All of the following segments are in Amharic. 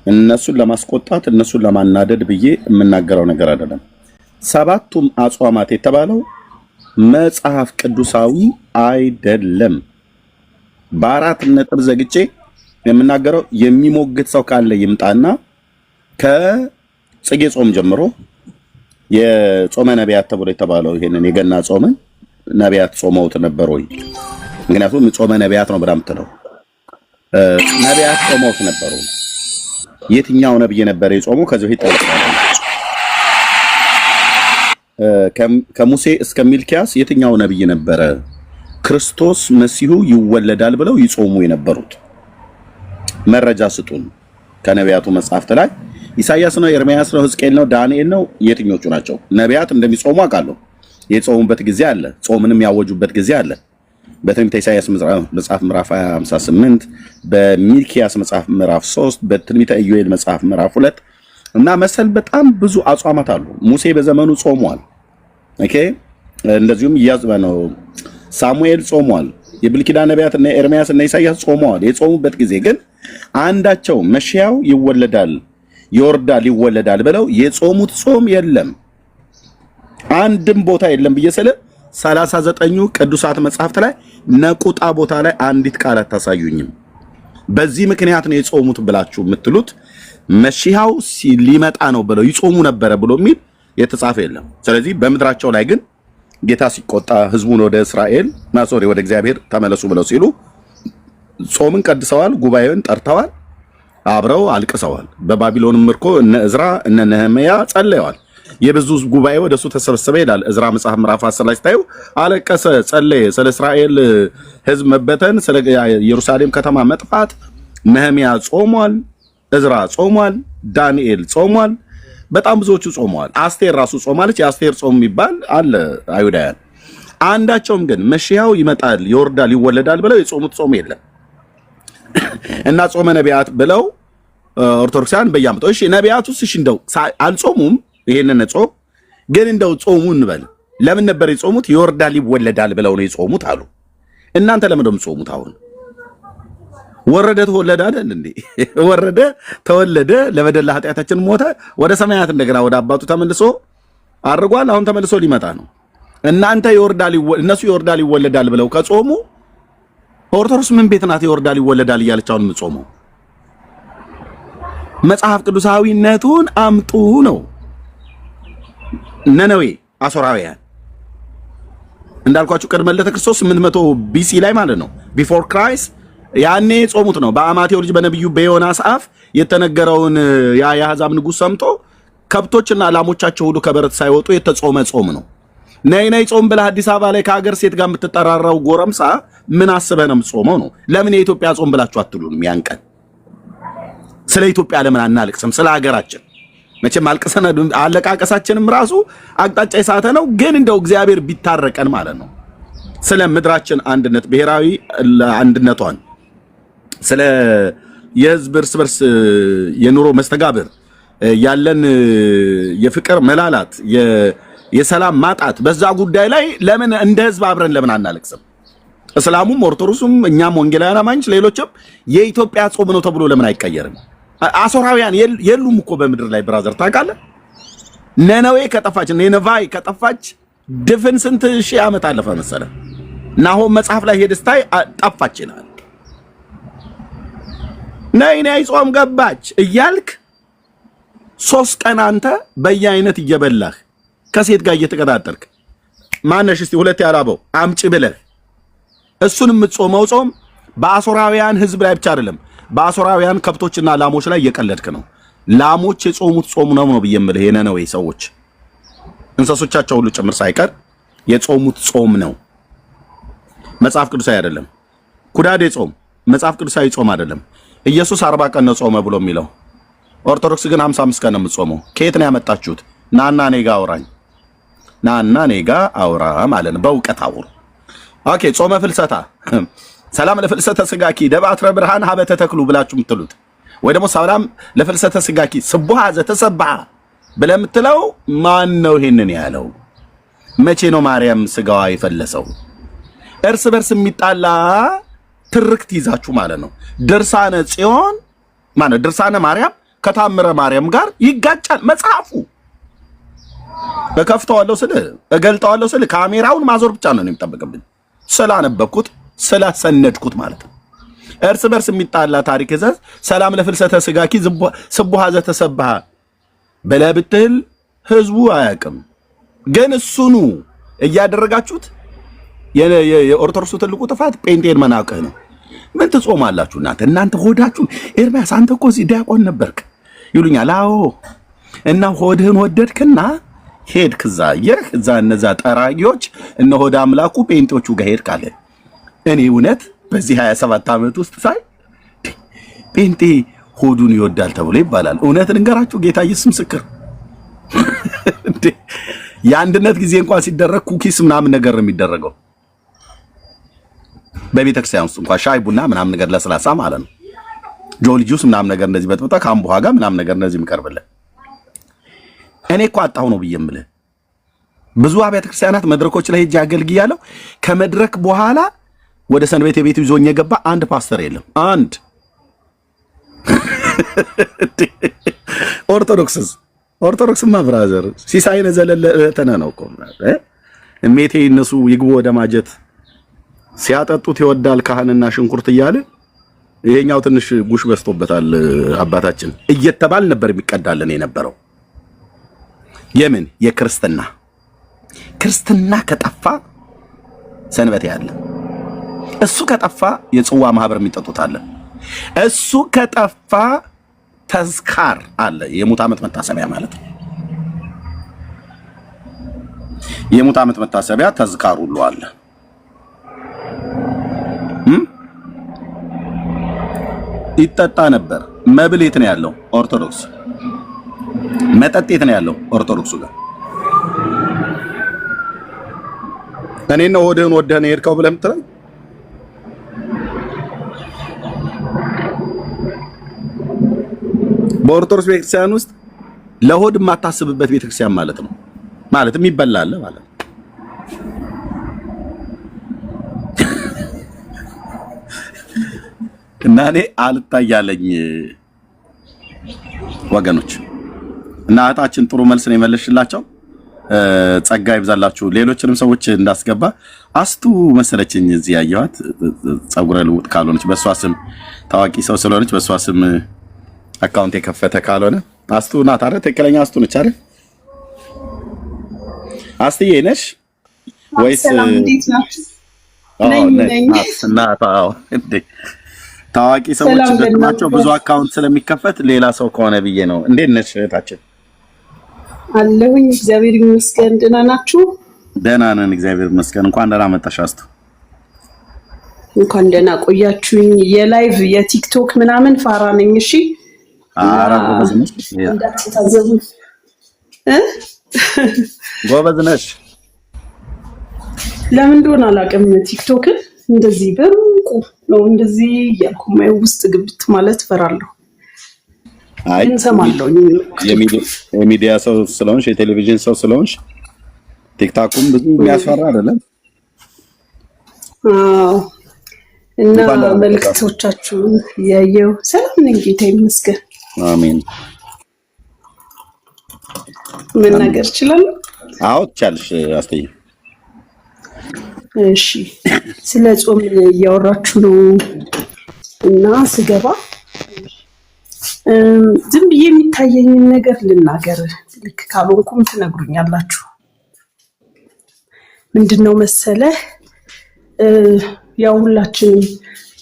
እነሱን ለማስቆጣት እነሱን ለማናደድ ብዬ የምናገረው ነገር አይደለም። ሰባቱም አጽዋማት የተባለው መጽሐፍ ቅዱሳዊ አይደለም። በአራት ነጥብ ዘግቼ የምናገረው የሚሞግት ሰው ካለ ይምጣና ከጽጌ ጾም ጀምሮ የጾመ ነቢያት ተብሎ የተባለው ይሄንን የገና ጾምን ነቢያት ጾመውት ነበር ወይ? ምክንያቱም ጾመ ነቢያት ነው ብላ የምትለው ነቢያት ጾመውት ነበሩ። የትኛው ነብይ ነበር የጾመው? ከዚህ በፊት ጠይቀናል። ከሙሴ እስከ ሚልኪያስ የትኛው ነብይ ነበረ ክርስቶስ መሲሁ ይወለዳል ብለው ይጾሙ የነበሩት? መረጃ ስጡን። ከነቢያቱ መጽሐፍት ላይ ኢሳይያስ ነው፣ ኤርምያስ ነው፣ ሕዝቅኤል ነው፣ ዳንኤል ነው? የትኞቹ ናቸው? ነቢያት እንደሚጾሙ አውቃለሁ። የጾሙበት ጊዜ አለ፣ ጾምንም ያወጁበት ጊዜ አለ። በትንቢተ ኢሳይያስ መጽሐፍ ምዕራፍ 58፣ በሚልኪያስ መጽሐፍ ምዕራፍ 3፣ በትንቢተ ኢዮኤል መጽሐፍ ምዕራፍ 2 እና መሰል በጣም ብዙ አጽዋማት አሉ። ሙሴ በዘመኑ ጾሟል። ኦኬ፣ እንደዚሁም ነው ሳሙኤል ጾሟል። የብሉይ ኪዳን ነቢያት እና ኤርምያስ እና ኢሳይያስ ጾመዋል። የጾሙበት ጊዜ ግን አንዳቸው መሽያው ይወለዳል ይወርዳል ይወለዳል ብለው የጾሙት ጾም የለም። አንድም ቦታ የለም ብዬ ስለ 39ኙ ቅዱሳት መጽሐፍት ላይ ነቁጣ ቦታ ላይ አንዲት ቃል አታሳዩኝም። በዚህ ምክንያት ነው የጾሙት ብላችሁ የምትሉት መሽያው ሊመጣ ነው ብለው ይጾሙ ነበረ ብሎ የሚል የተጻፈ የለም። ስለዚህ በምድራቸው ላይ ግን ጌታ ሲቆጣ ህዝቡን ወደ እስራኤል ወደ እግዚአብሔር ተመለሱ ብለው ሲሉ ጾምን ቀድሰዋል፣ ጉባኤውን ጠርተዋል፣ አብረው አልቅሰዋል። በባቢሎንም ምርኮ እነ እዝራ እነ ነህምያ ጸለየዋል። የብዙ ጉባኤ ወደሱ ተሰበሰበ ይላል እዝራ መጽሐፍ ምዕራፍ 10 ላይ ስታዩ፣ አለቀሰ፣ ጸለየ። ስለ እስራኤል ህዝብ መበተን፣ ስለ ኢየሩሳሌም ከተማ መጥፋት ነህምያ ጾሟል፣ እዝራ ጾሟል፣ ዳንኤል ጾሟል። በጣም ብዙዎቹ ጾመዋል። አስቴር ራሱ ጾማለች። የአስቴር ጾም የሚባል አለ አይሁዳውያን። አንዳቸውም ግን መሽያው ይመጣል ይወርዳል ይወለዳል ብለው የጾሙት ጾም የለም እና ጾመ ነቢያት ብለው ኦርቶዶክሳውያን በያመጣው እሺ፣ ነቢያቱስ እሺ እንደው አልጾሙም። ይሄንን ጾም ግን እንደው ጾሙ እንበል ለምን ነበር የጾሙት? ይወርዳል ይወለዳል ብለው ነው የጾሙት አሉ። እናንተ ለምን ነው የምትጾሙት? አሁን ወረደ ተወለደ አይደል እንዴ? ወረደ ተወለደ፣ ለበደል ኃጢአታችን ሞተ፣ ወደ ሰማያት እንደገና ወደ አባቱ ተመልሶ አርጓል። አሁን ተመልሶ ሊመጣ ነው። እናንተ እነሱ ይወርዳል ይወለዳል ብለው ከጾሙ ኦርቶዶክስ ምን ቤት ናት ይወርዳል ይወለዳል እያለች አሁን የምትጾመው? መጽሐፍ ቅዱሳዊነቱን አምጡ ነው። ነነዌ አሶራውያን እንዳልኳችሁ ቅድመ ልደተ ክርስቶስ 800 ቢሲ ላይ ማለት ነው፣ ቢፎር ክራይስት ያኔ ጾሙት ነው። በአማቴው ልጅ በነብዩ በዮናስ አፍ የተነገረውን የአሕዛብ ንጉሥ ሰምቶ ከብቶችና ላሞቻቸው ሁሉ ከበረት ሳይወጡ የተጾመ ጾም ነው። ነይ ጾም ብለህ አዲስ አበባ ላይ ከሀገር ሴት ጋር የምትጠራራው ጎረምሳ ምን አስበህ ነው የምትጾመው ነው? ለምን የኢትዮጵያ ጾም ብላችሁ አትሉንም? ያን ቀን ስለ ኢትዮጵያ ለምን አናልቅስም? ስለ ሀገራችን መቼም አልቅሰን አለቃቀሳችንም ራሱ አቅጣጫ የሳተ ነው። ግን እንደው እግዚአብሔር ቢታረቀን ማለት ነው ስለ ምድራችን አንድነት ብሔራዊ አንድነቷን ስለ የህዝብ እርስ በርስ የኑሮ መስተጋብር ያለን የፍቅር መላላት የሰላም ማጣት በዛ ጉዳይ ላይ ለምን እንደ ህዝብ አብረን ለምን አናለቅስም? እስላሙም ኦርቶዶክሱም እኛም ወንጌላውያን አማኞች ሌሎችም የኢትዮጵያ ጾም ነው ተብሎ ለምን አይቀየርም? አሶራውያን የሉም እኮ በምድር ላይ ብራዘር፣ ታውቃለህ? ነነዌ ከጠፋች ነነቫይ ከጠፋች ድፍን ስንት ሺህ ዓመት አለፈ መሰለ። ናሆም መጽሐፍ ላይ ሄደህ ስታይ ጠፋች ይላል። ነይ ጾም ገባች እያልክ 3 ቀን አንተ በየአይነት እየበላህ ከሴት ጋር እየተቀጣጠርክ ማነሽ እስቲ ሁለት ያላበው አምጪ ብለህ እሱን የምትጾመው ጾም በአሶራውያን ህዝብ ላይ ብቻ አይደለም፣ በአሶራውያን ከብቶችና ላሞች ላይ እየቀለድክ ነው። ላሞች የጾሙት ጾም ነው ብዬ የምልህ የነነዌ ሰዎች እንስሶቻቸው ሁሉ ጭምር ሳይቀር የጾሙት ጾም ነው። መጽሐፍ ቅዱሳዊ አይደለም። ኩዳዴ ጾም መጽሐፍ ቅዱሳዊ ጾም አይደለም። ኢየሱስ 40 ቀን ነው ጾመ ብሎ የሚለው፣ ኦርቶዶክስ ግን 55 ቀን ነው የምትጾመው። ከየት ነው ያመጣችሁት? ናና ኔጋ አውራኝ፣ ናና ኔጋ አውራ ማለት ነው። በእውቀት አውሩ። ኦኬ። ጾመ ፍልሰታ ሰላም ለፍልሰተ ስጋኪ ደባትረ ብርሃን ሀበተ ተክሉ ብላችሁ የምትሉት ወይ ደግሞ ሰላም ለፍልሰተ ስጋኪ ስቡሃ ዘተሰባህ ብለህ የምትለው ማን ነው? ይሄንን ያለው መቼ ነው? ማርያም ስጋዋ የፈለሰው? እርስ በርስ የሚጣላ ትርክት ይዛችሁ ማለት ነው። ድርሳነ ጽዮን ማለት ድርሳነ ማርያም ከታምረ ማርያም ጋር ይጋጫል መጽሐፉ። እከፍተዋለሁ ስል እገልጠዋለሁ ስል ካሜራውን ማዞር ብቻ ነው የሚጠበቅብኝ፣ ስላነበብኩት ስላሰነድኩት ማለት ነው። እርስ በርስ የሚጣላ ታሪክ ይዘህ ሰላም ለፍልሰተ ስጋኪ ስቡሃ ዘተሰብሃ ብለህ ብትል ህዝቡ አያውቅም። ግን እሱኑ እያደረጋችሁት የኦርቶዶክሱ ትልቁ ጥፋት ጴንጤን መናቅህ ነው። ምን ትጾማላችሁ እናንተ ሆዳችሁን። ኤርሚያስ አንተ እኮ እዚህ ዲያቆን ነበርክ ይሉኛል። አዎ እና ሆድህን ወደድክና ሄድክ እዛ እነዛ ጠራጊዎች እነ ሆድ አምላኩ ጴንጤዎቹ ጋር ሄድክ አለ። እኔ እውነት በዚህ 27 ዓመት ውስጥ ሳይ ጴንጤ ሆዱን ይወዳል ተብሎ ይባላል። እውነት ልንገራችሁ ጌታ ኢየሱስ ምስክር የአንድነት ጊዜ እንኳን ሲደረግ ኩኪስ ምናምን ነገር ነው የሚደረገው። በቤተክርስቲያን ውስጥ እንኳን ሻይ ቡና ምናምን ነገር ለስላሳ ማለት ነው። ጆሊ ጁስ ምናምን ነገር እንደዚህ በጥብጣ ካምቦሃ ጋር ምናምን ነገር እንደዚህ የሚቀርብልህ እኔ እኮ አጣሁ ነው ብዬ የምልህ። ብዙ አብያተ ክርስቲያናት መድረኮች ላይ ሄጄ አገልግያለሁ። ከመድረክ በኋላ ወደ ሰንበት ቤት ይዞኝ የገባ አንድ ፓስተር የለም። አንድ ኦርቶዶክስማ ብራዘር ሲሳይነ ዘለለተነ ነው እኮ እሜቴ እነሱ ይግቡ ወደ ማጀት ሲያጠጡት ይወዳል ካህንና ሽንኩርት እያለ ይሄኛው ትንሽ ጉሽ በስቶበታል አባታችን እየተባል ነበር የሚቀዳልን የነበረው። የምን የክርስትና ከጠፋ ሰንበት ያለ እሱ ከጠፋ የጽዋ ማህበር የሚጠጡት አለ። እሱ ከጠፋ ተዝካር አለ። የሙት ዓመት መታሰቢያ ማለት ነው። የሙት ዓመት መታሰቢያ ተዝካር ሁሉ አለ። ይጠጣ ነበር። መብል የት ነው ያለው? ኦርቶዶክስ። መጠጥ የት ነው ያለው? ኦርቶዶክሱ ጋር። እኔ ነው ሆድህን ወደህን ሄድከው ብለህ የምትለኝ? በኦርቶዶክስ ቤተክርስቲያን ውስጥ ለሆድ የማታስብበት ቤተክርስቲያን ማለት ነው። ማለትም ይበላል ማለት ነው። እና እኔ አልታያለኝ ወገኖች። እና እህታችን ጥሩ መልስ ነው የመለስሽላቸው። ጸጋ ይብዛላችሁ። ሌሎችንም ሰዎች እንዳስገባ አስቱ መሰለችኝ እዚህ ያየኋት ጸጉረ ልውጥ ካልሆነች በሷ ስም ታዋቂ ሰው ስለሆነች በሷ ስም አካውንት የከፈተ ካልሆነ አስቱ ናት አይደል? ትክክለኛ አስቱ ነች አይደል? አስትዬ ነሽ ወይስ? ታዋቂ ሰዎች ናቸው ብዙ አካውንት ስለሚከፈት ሌላ ሰው ከሆነ ብዬ ነው። እንዴት ነሽ እህታችን? አለሁኝ እግዚአብሔር ይመስገን። ደህና ናችሁ? ደህና ነን እግዚአብሔር ይመስገን። እንኳን ደህና መጣሽ አስቱ። እንኳን ደህና ቆያችሁኝ። የላይቭ የቲክቶክ ምናምን ፋራ ነኝ። እሺ እንዳትታዘቡ ጎበዝ ነሽ። ለምን እንደሆነ አላውቅም። ቲክቶክን እንደዚህ በሩቁ ነው እንደዚህ እያልኩ ማየው ውስጥ ግብት ማለት ፈራለሁ። አይ እንሰማለሁ። የሚዲያ ሰው ስለሆንሽ የቴሌቪዥን ሰው ስለሆንሽ ቲክታኩም ብዙ የሚያስፈራ አይደለም። እና መልእክቶቻችሁን ያየው ሰላም ነኝ ጌታ ይመስገን። አሜን። ምን ነገር ይችላል? አዎ ትቻለሽ አስተይ። እሺ ስለ ጾም እያወራችሁ ነው እና ስገባ ዝም ብዬ የሚታየኝን ነገር ልናገር። ልክ ካልሆንኩም ትነግሩኛላችሁ። ምንድነው መሰለህ ያው ሁላችንም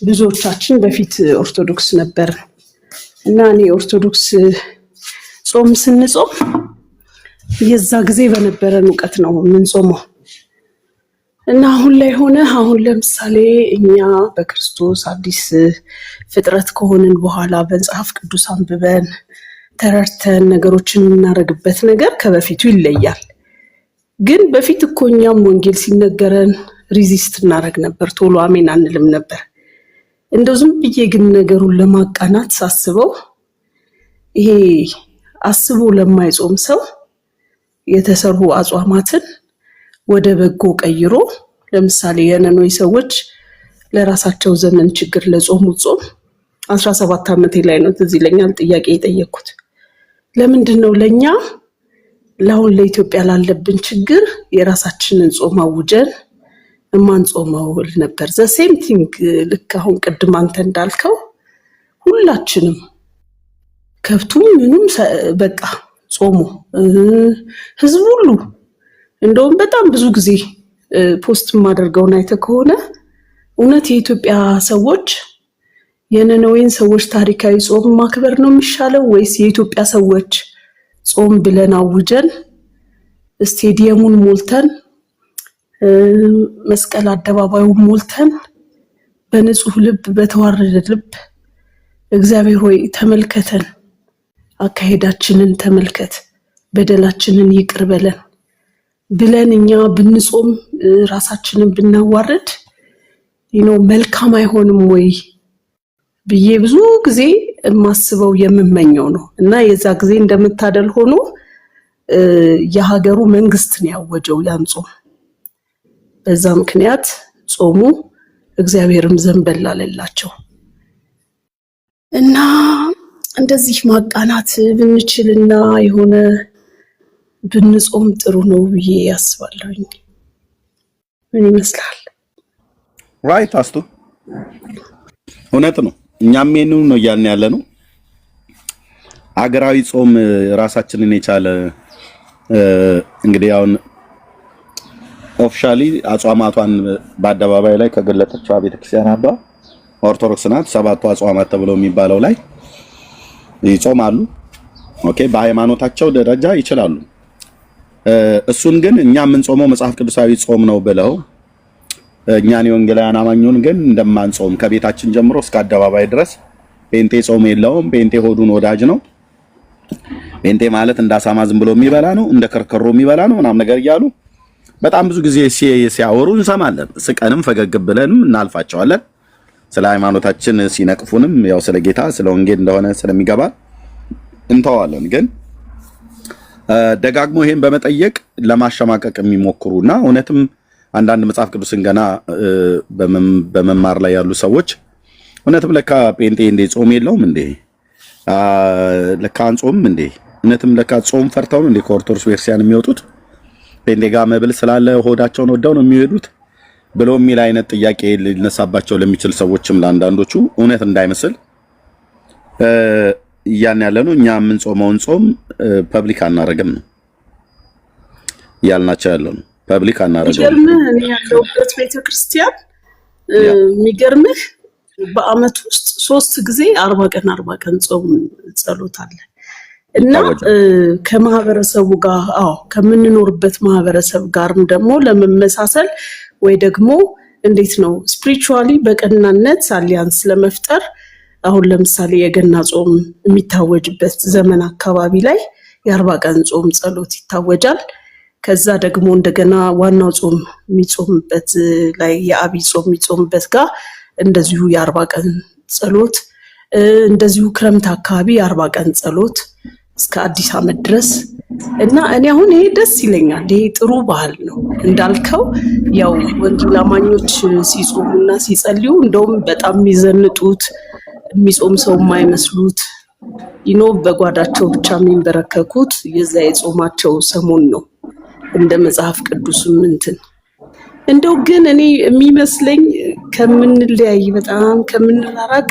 ብዙዎቻችን በፊት ኦርቶዶክስ ነበር እና እኔ ኦርቶዶክስ ጾም ስንጾም የዛ ጊዜ በነበረን ዕውቀት ነው የምንጾመው እና አሁን ላይ ሆነ አሁን ለምሳሌ እኛ በክርስቶስ አዲስ ፍጥረት ከሆንን በኋላ በመጽሐፍ ቅዱስ አንብበን ተረድተን ነገሮችን የምናደርግበት ነገር ከበፊቱ ይለያል። ግን በፊት እኮ እኛም ወንጌል ሲነገረን ሪዚስት እናደርግ ነበር፣ ቶሎ አሜን አንልም ነበር። እንደው ዝም ብዬ ግን ነገሩን ለማቃናት ሳስበው ይሄ አስቦ ለማይጾም ሰው የተሰሩ አጽዋማትን ወደ በጎ ቀይሮ ለምሳሌ የነኖይ ሰዎች ለራሳቸው ዘመን ችግር ለጾሙት ጾም 17 ዓመቴ ላይ ነው ትዝ ይለኛል ጥያቄ የጠየቅኩት። ለምንድነው ለኛ ለአሁን ለኢትዮጵያ ላለብን ችግር የራሳችንን ጾም አውጀን እማንጾመው ነበር? ዘ ሴም ቲንግ ልክ አሁን ቅድም አንተ እንዳልከው ሁላችንም ከብቱም ምንም በቃ ጾሙ ህዝብ ሁሉ እንደውም በጣም ብዙ ጊዜ ፖስት ማደርገውን አይተ ከሆነ እውነት የኢትዮጵያ ሰዎች የነነዌን ሰዎች ታሪካዊ ጾም ማክበር ነው የሚሻለው ወይስ የኢትዮጵያ ሰዎች ጾም ብለን አውጀን ስቴዲየሙን ሞልተን መስቀል አደባባዩን ሞልተን በንጹህ ልብ በተዋረደ ልብ እግዚአብሔር ሆይ ተመልከተን፣ አካሄዳችንን ተመልከት፣ በደላችንን ይቅር በለን ብለን እኛ ብንጾም ራሳችንን ብናዋርድ መልካም አይሆንም ወይ ብዬ ብዙ ጊዜ ማስበው የምመኘው ነው። እና የዛ ጊዜ እንደምታደል ሆኖ የሀገሩ መንግስት ነው ያወጀው ያን ጾም። በዛ ምክንያት ጾሙ እግዚአብሔርም ዘንበል አለላቸው እና እንደዚህ ማቃናት ብንችልና የሆነ ብንጾም ጥሩ ነው ብዬ ያስባለሁኝ። ምን ይመስላል? ራይት አስቱ እውነት ነው። እኛም ይሄንን ነው እያልን ያለ ነው። አገራዊ ጾም ራሳችንን የቻለ እንግዲህ አሁን ኦፊሻሊ አጽዋማቷን በአደባባይ ላይ ከገለጠችው ቤተክርስቲያን አንዷ ኦርቶዶክስ ናት። ሰባቱ አጽዋማት ተብለው የሚባለው ላይ ይጾማሉ። ኦኬ፣ በሃይማኖታቸው ደረጃ ይችላሉ። እሱን ግን እኛ የምንጾመው መጽሐፍ ቅዱሳዊ ጾም ነው ብለው እኛን የወንጌላውያን አማኙን ግን እንደማንጾም ከቤታችን ጀምሮ እስከ አደባባይ ድረስ ጴንጤ ጾም የለውም፣ ጴንጤ ሆዱን ወዳጅ ነው፣ ጴንጤ ማለት እንዳሳማ ዝም ብሎ የሚበላ ነው፣ እንደ ከርከሮ የሚበላ ነው ምናምን ነገር እያሉ በጣም ብዙ ጊዜ ሲያወሩ እንሰማለን። ስቀንም ፈገግ ብለንም እናልፋቸዋለን። ስለ ሃይማኖታችን ሲነቅፉንም ያው ስለ ጌታ ስለ ወንጌል እንደሆነ ስለሚገባ እንተዋለን። ግን ደጋግሞ ይሄን በመጠየቅ ለማሸማቀቅ የሚሞክሩና እውነትም አንዳንድ መጽሐፍ ቅዱስን ገና በመማር ላይ ያሉ ሰዎች እውነትም ለካ ጴንጤ እንደ ጾም የለውም እንዴ ለካ አንጾምም እንዴ እውነትም ለካ ጾም ፈርተው እንደ ከኦርቶዶክስ ቤተክርስቲያን የሚወጡት ጴንጤ ጋር መብል ስላለ ሆዳቸውን ወደው ነው የሚሄዱት ብሎ የሚል አይነት ጥያቄ ሊነሳባቸው ለሚችል ሰዎችም ለአንዳንዶቹ እውነት እንዳይመስል ያን ያለ ነው። እኛ የምንጾመውን ጾም ፐብሊክ አናረግም ነው ያልናቸው ያለው ነው። ፐብሊክ አናረግም። እኔ ያለሁበት ቤተክርስቲያን የሚገርምህ በአመት ውስጥ 3 ጊዜ 40 ቀን ጾም ጸሎት አለ እና ከማህበረሰቡ ጋር ከምንኖርበት ማህበረሰብ ጋርም ደግሞ ለመመሳሰል ወይ ደግሞ እንዴት ነው ስፒሪቹዋሊ በቀናነት አሊያንስ ለመፍጠር አሁን ለምሳሌ የገና ጾም የሚታወጅበት ዘመን አካባቢ ላይ የ40 ቀን ጾም ጸሎት ይታወጃል። ከዛ ደግሞ እንደገና ዋናው ጾም የሚጾምበት ላይ የአብይ ጾም የሚጾምበት ጋር እንደዚሁ የ40 ቀን ጸሎት፣ እንደዚሁ ክረምት አካባቢ የ40 ቀን ጸሎት እስከ አዲስ ዓመት ድረስ እና እኔ አሁን ይሄ ደስ ይለኛል። ይሄ ጥሩ ባህል ነው እንዳልከው። ያው ወንጌል አማኞች ሲጾሙና ሲጸልዩ እንደውም በጣም የሚዘንጡት የሚጾም ሰው የማይመስሉት በጓዳቸው ብቻ የሚንበረከኩት የዛ የጾማቸው ሰሞን ነው እንደ መጽሐፍ ቅዱስም እንትን እንደው ግን እኔ የሚመስለኝ ከምንለያይ በጣም ከምንራራቅ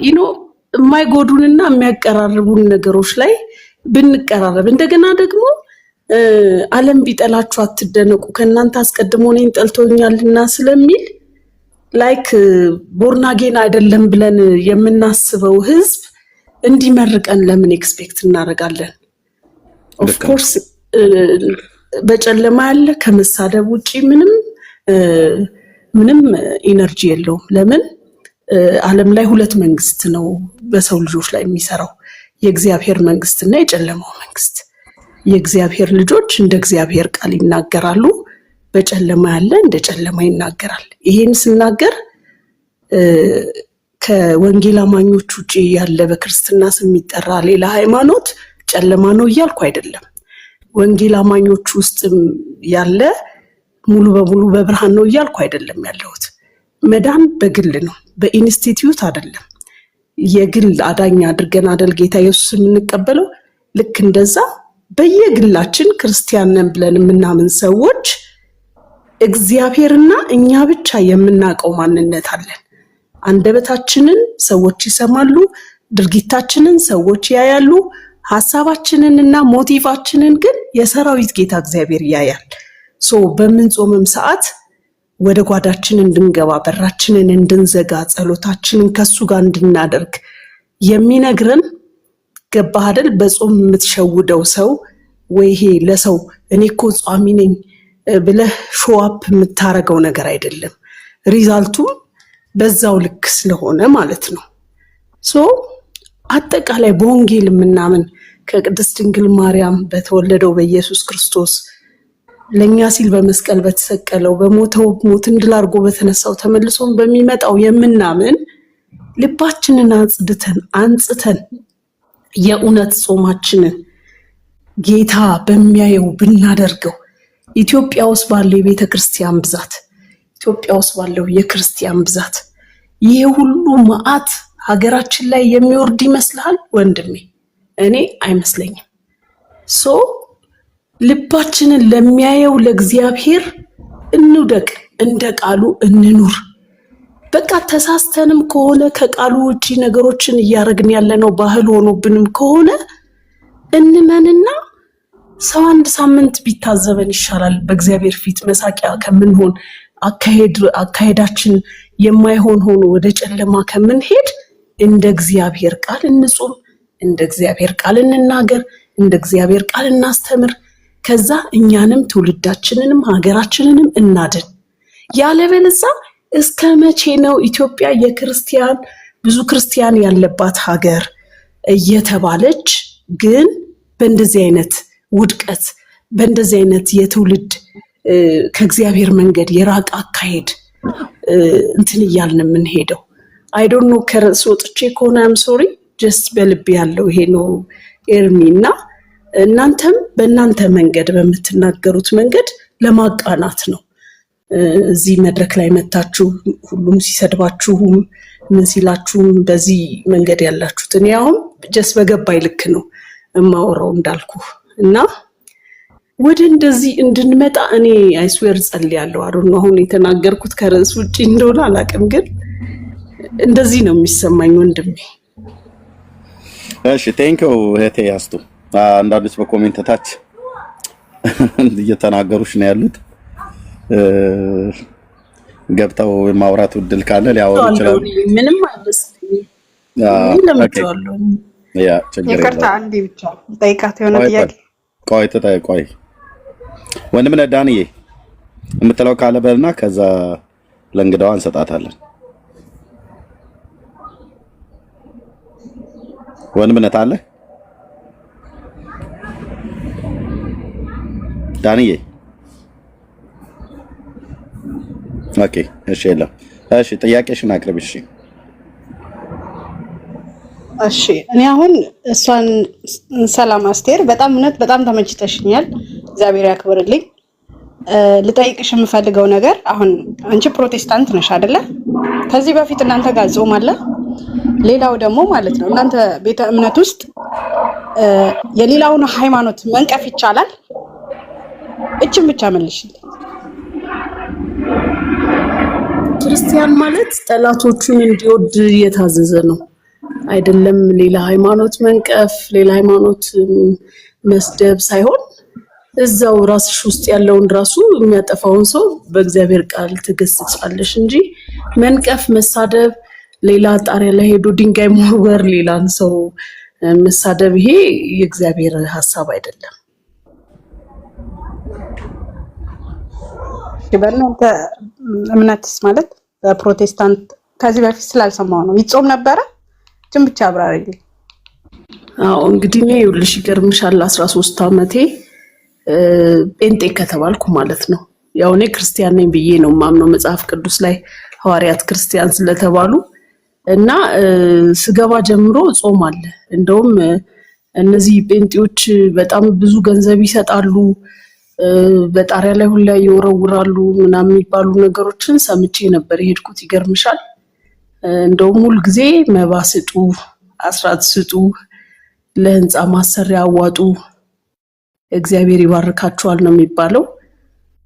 የማይጎዱንና የሚያቀራርቡን ነገሮች ላይ ብንቀራረብ እንደገና ደግሞ ዓለም ቢጠላችሁ አትደነቁ ከእናንተ አስቀድሞ እኔን ጠልቶኛልና ስለሚል ላይክ ቦርናጌን አይደለም ብለን የምናስበው ህዝብ እንዲመርቀን ለምን ኤክስፔክት እናደርጋለን? ኦፍ ኮርስ በጨለማ ያለ ከመሳደብ ውጪ ምንም ኢነርጂ የለውም። ለምን ዓለም ላይ 2 መንግስት ነው በሰው ልጆች ላይ የሚሰራው፣ የእግዚአብሔር መንግስትና የጨለማው መንግስት። የእግዚአብሔር ልጆች እንደ እግዚአብሔር ቃል ይናገራሉ፣ በጨለማ ያለ እንደ ጨለማ ይናገራል። ይሄን ስናገር ከወንጌል አማኞች ውጪ ያለ በክርስትና ስም የሚጠራ ሌላ ሃይማኖት ጨለማ ነው እያልኩ አይደለም። ወንጌል አማኞች ውስጥ ያለ ሙሉ በሙሉ በብርሃን ነው እያልኩ አይደለም ያለሁት። መዳን በግል ነው፣ በኢንስቲትዩት አይደለም። የግል አዳኝ አድርገን አደል ጌታ ኢየሱስ የምንቀበለው። ልክ እንደዛ በየግላችን ክርስቲያን ነን ብለን የምናምን ሰዎች እግዚአብሔርና እኛ ብቻ የምናውቀው ማንነት አለን። አንደበታችንን ሰዎች ይሰማሉ፣ ድርጊታችንን ሰዎች ያያሉ፣ ሐሳባችንንና ሞቲቫችንን ግን የሰራዊት ጌታ እግዚአብሔር ያያል። በምንጾምም ሰዓት ወደ ጓዳችን እንድንገባ፣ በራችንን እንድንዘጋ፣ ጸሎታችንን ከሱ ጋር እንድናደርግ የሚነግረን ገባህ አይደል? በጾም የምትሸውደው ሰው ወይ ይሄ ለሰው እኔ እኮ ጿሚ ነኝ ብለህ ሾዋፕ የምታረገው ነገር አይደለም። ሪዛልቱ በዛው ልክ ስለሆነ ማለት ነው። አጠቃላይ በወንጌል የምናምን ከቅድስት ድንግል ማርያም በተወለደው በኢየሱስ ክርስቶስ ለኛ ሲል በመስቀል በተሰቀለው በሞተው ሞትን ድል አድርጎ በተነሳው ተመልሶም በሚመጣው የምናምን ልባችንን አንጽተን የእውነት ጾማችንን ጌታ በሚያየው ብናደርገው ኢትዮጵያ ውስጥ ባለው የቤተ ክርስቲያን ብዛት፣ ኢትዮጵያ ውስጥ ባለው የክርስቲያን ብዛት ይሄ ሁሉ መዓት ሀገራችን ላይ የሚወርድ ይመስልሃል ወንድሜ? እኔ አይመስለኝም። ልባችንን ለሚያየው ለእግዚአብሔር እንውደቅ፣ እንደ ቃሉ እንኑር። በቃ ተሳስተንም ከሆነ ከቃሉ ውጪ ነገሮችን እያደረግን ያለነው ባህል ሆኖብንም ከሆነ እንመንና ሰው አንድ ሳምንት ቢታዘበን ይሻላል በእግዚአብሔር ፊት መሳቂያ ከምንሆን፣ አካሄዳችን የማይሆን ሆኖ ወደ ጨለማ ከምንሄድ እንደ እግዚአብሔር ቃል እንጹም፣ እንደ እግዚአብሔር ቃል እንናገር፣ እንደ እግዚአብሔር ቃል እናስተምር። ከዛ እኛንም ትውልዳችንንም ሀገራችንንም እናድን። ያለበለዚያ እስከ መቼ ነው ኢትዮጵያ የክርስቲያን ብዙ ክርስቲያን ያለባት ሀገር እየተባለች ግን በእንደዚህ አይነት ውድቀት በእንደዚህ አይነት የትውልድ ከእግዚአብሔር መንገድ የራቀ አካሄድ እንትን እያልን የምንሄደው? አይ ዶንት ኖ ከርዕስ ወጥቼ ከሆነ አም ሶሪ ጀስት በልቤ ያለው ይሄ ነው ኤርሚ። እና እናንተም በእናንተ መንገድ በምትናገሩት መንገድ ለማቃናት ነው እዚህ መድረክ ላይ መታችሁ ሁሉም ሲሰድባችሁም ምን ሲላችሁም በዚህ መንገድ ያላችሁት። እኔ አሁን ጀስት በገባይ ልክ ነው እማወራው እንዳልኩ እና ወደ እንደዚህ እንድንመጣ እኔ አይስዌር ጸልያለሁ። አሁን አሁን የተናገርኩት ከርዕስ ውጪ እንደሆነ አላውቅም፣ ግን እንደዚህ ነው የሚሰማኝ ወንድሜ። እሺ ቴንክው እህቴ ያስቱ። አንዳንዶች በኮሜንት ታች እየተናገሩሽ ነው ያሉት። ገብተው የማውራት እድል ካለ ሊያወሩ ይችላሉ። ምንም አይመስልኝም። ይቅርታ አንዴ ብቻ ጠይቃት የሆነ ጥያቄ። ቆይ ወንድም ነህ ዳንዬ የምትለው ካለ በልና ከዛ ለእንግዳዋ እንሰጣታለን። ወንድም ነህ አለ ዳንዬ? ኦኬ እሺ፣ የለም። እሺ ጥያቄሽን አቅርብ። እሺ እኔ አሁን እሷን ሰላም አስቴር፣ በጣም እውነት በጣም ተመችተሽኛል። እግዚአብሔር ያክብርልኝ። ልጠይቅሽ የምፈልገው ነገር አሁን አንቺ ፕሮቴስታንት ነሽ አይደለ? ከዚህ በፊት እናንተ ጋር ጾም አለ። ሌላው ደግሞ ማለት ነው እናንተ ቤተ እምነት ውስጥ የሌላውን ሃይማኖት መንቀፍ ይቻላል? እችን ብቻ መልሽልኝ። ክርስቲያን ማለት ጠላቶቹን እንዲወድ የታዘዘ ነው አይደለም? ሌላ ሃይማኖት መንቀፍ፣ ሌላ ሃይማኖት መስደብ ሳይሆን እዛው ራስሽ ውስጥ ያለውን ራሱ የሚያጠፋውን ሰው በእግዚአብሔር ቃል ትገስጻለሽ እንጂ መንቀፍ፣ መሳደብ፣ ሌላ ጣሪያ ላይ ሄዶ ድንጋይ መወርወር፣ ሌላን ሰው መሳደብ ይሄ የእግዚአብሔር ሐሳብ አይደለም። በእናንተ እምነትስ ማለት በፕሮቴስታንት ከዚህ በፊት ስላልሰማው ነው ይጾም ነበረ? ጅም ብቻ አብራሪልኝ። አዎ እንግዲህ እኔ ይኸውልሽ ይገርምሻል 13 ዓመቴ ጴንጤ ከተባልኩ ማለት ነው። ያው እኔ ክርስቲያን ነኝ ብዬ ነው ማምነው መጽሐፍ ቅዱስ ላይ ሐዋርያት ክርስቲያን ስለተባሉ እና ስገባ ጀምሮ ጾም አለ። እንደውም እነዚህ ጴንጤዎች በጣም ብዙ ገንዘብ ይሰጣሉ፣ በጣሪያ ላይ ሁላ ይወረውራሉ ምናምን የሚባሉ ነገሮችን ሰምቼ ነበር የሄድኩት። ይገርምሻል እንደውም ሁል ጊዜ መባ ስጡ፣ አስራት ስጡ ለህንፃ ማሰሪያ አዋጡ እግዚአብሔር ይባርካችኋል ነው የሚባለው።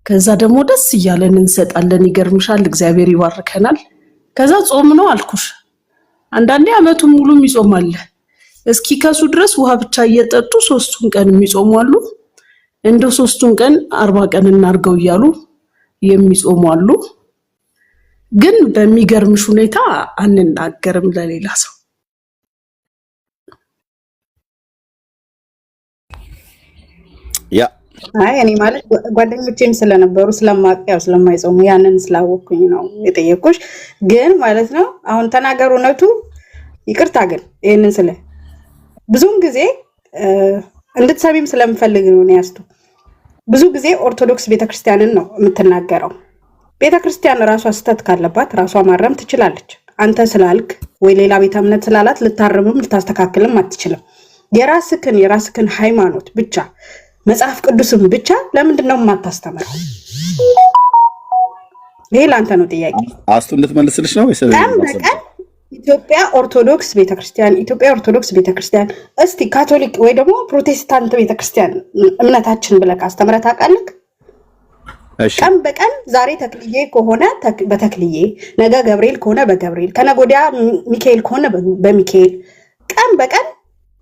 ከዛ ደግሞ ደስ እያለን እንሰጣለን። ይገርምሻል እግዚአብሔር ይባርከናል። ከዛ ጾም ነው አልኩሽ። አንዳንዴ አመቱን ሙሉ ይጾማል። እስኪ ከሱ ድረስ ውሃ ብቻ እየጠጡ 3ቱን ቀን የሚጾሙ አሉ። እንደው 3ቱን ቀን 40 ቀን እናርገው እያሉ የሚጾሙ አሉ። ግን በሚገርምሽ ሁኔታ አንናገርም ለሌላ ሰው። ያ አይ እኔ ማለት ጓደኞቼም ስለነበሩ ስለማውቀው ስለማይጾሙ ያንን ስላወኩኝ ነው የጠየቁሽ። ግን ማለት ነው አሁን ተናገሩ እውነቱ ይቅርታ። ግን ይሄንን ስለ ብዙም ጊዜ እንድትሰሚም ስለምፈልግ ነው ያስቱ። ብዙ ጊዜ ኦርቶዶክስ ቤተክርስቲያንን ነው የምትናገረው። ቤተክርስቲያን ራሷ ስተት ካለባት ራሷ ማረም ትችላለች። አንተ ስላልክ ወይ ሌላ ቤተ እምነት ስላላት ልታርምም ልታስተካክልም አትችልም። የራስክን ሃይማኖት ብቻ መጽሐፍ ቅዱስም ብቻ ለምንድን ነው የማታስተምረው? ይሄ ላንተ ነው ጥያቄ። አስቱ እንድትመልስልሽ ነው ወይስ በቀን ኢትዮጵያ ኦርቶዶክስ ቤተክርስቲያን እስቲ ካቶሊክ ወይ ደግሞ ፕሮቴስታንት ቤተክርስቲያን እምነታችን ብለህ አስተምረህ ታውቃለህ? ቀን በቀን ዛሬ ተክልዬ ከሆነ በተክልዬ፣ ነገ ገብርኤል ከሆነ በገብርኤል፣ ከነገ ወዲያ ሚካኤል ከሆነ በሚካኤል ቀን በቀን